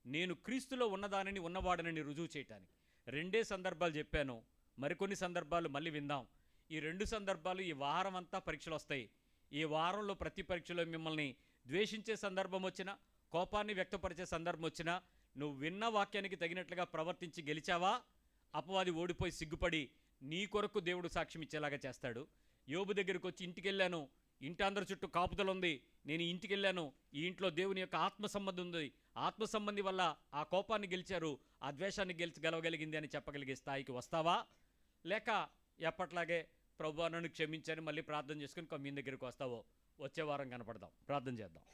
నేను క్రీస్తులో ఉన్నదానిని ఉన్నవాడనని రుజువు చేయటానికి. 2 సందర్భాలు చెప్పాను. మరికొన్ని సందర్భాలు మళ్ళీ విందాం. ఈ 2 సందర్భాలు ఈ వారం అంతా పరీక్షలు వస్తాయి. ఈ వారంలో ప్రతి పరీక్షలో మిమ్మల్ని ద్వేషించే సందర్భం వచ్చినా, కోపాన్ని వ్యక్తపరిచే సందర్భం వచ్చినా, నువ్వు విన్న వాక్యానికి తగినట్లుగా ప్రవర్తించి గెలిచావా, అపవాది ఓడిపోయి సిగ్గుపడి నీ కొరకు దేవుడు సాక్ష్యం ఇచ్చేలాగా చేస్తాడు. యోబు దగ్గరికి వచ్చి ఇంటికి వెళ్ళాను, ఇంటి అందరి చుట్టూ కాపుదల ఉంది, నేను ఇంటికి వెళ్ళాను, ఈ ఇంట్లో దేవుని యొక్క ఆత్మ సంబంధం ఉంది, ఆత్మ సంబంధి వల్ల ఆ కోపాన్ని గెలిచారు, ఆ ద్వేషాన్ని గెలవగలిగింది అని చెప్పగలిగే స్థాయికి వస్తావా? లేక ఎప్పట్లాగే ప్రభువా నన్ను క్షమించని మళ్ళీ ప్రార్థన చేసుకుని మీ దగ్గరికి వస్తావో? వచ్చే వారం కనపడదాం, ప్రార్థన చేద్దాం.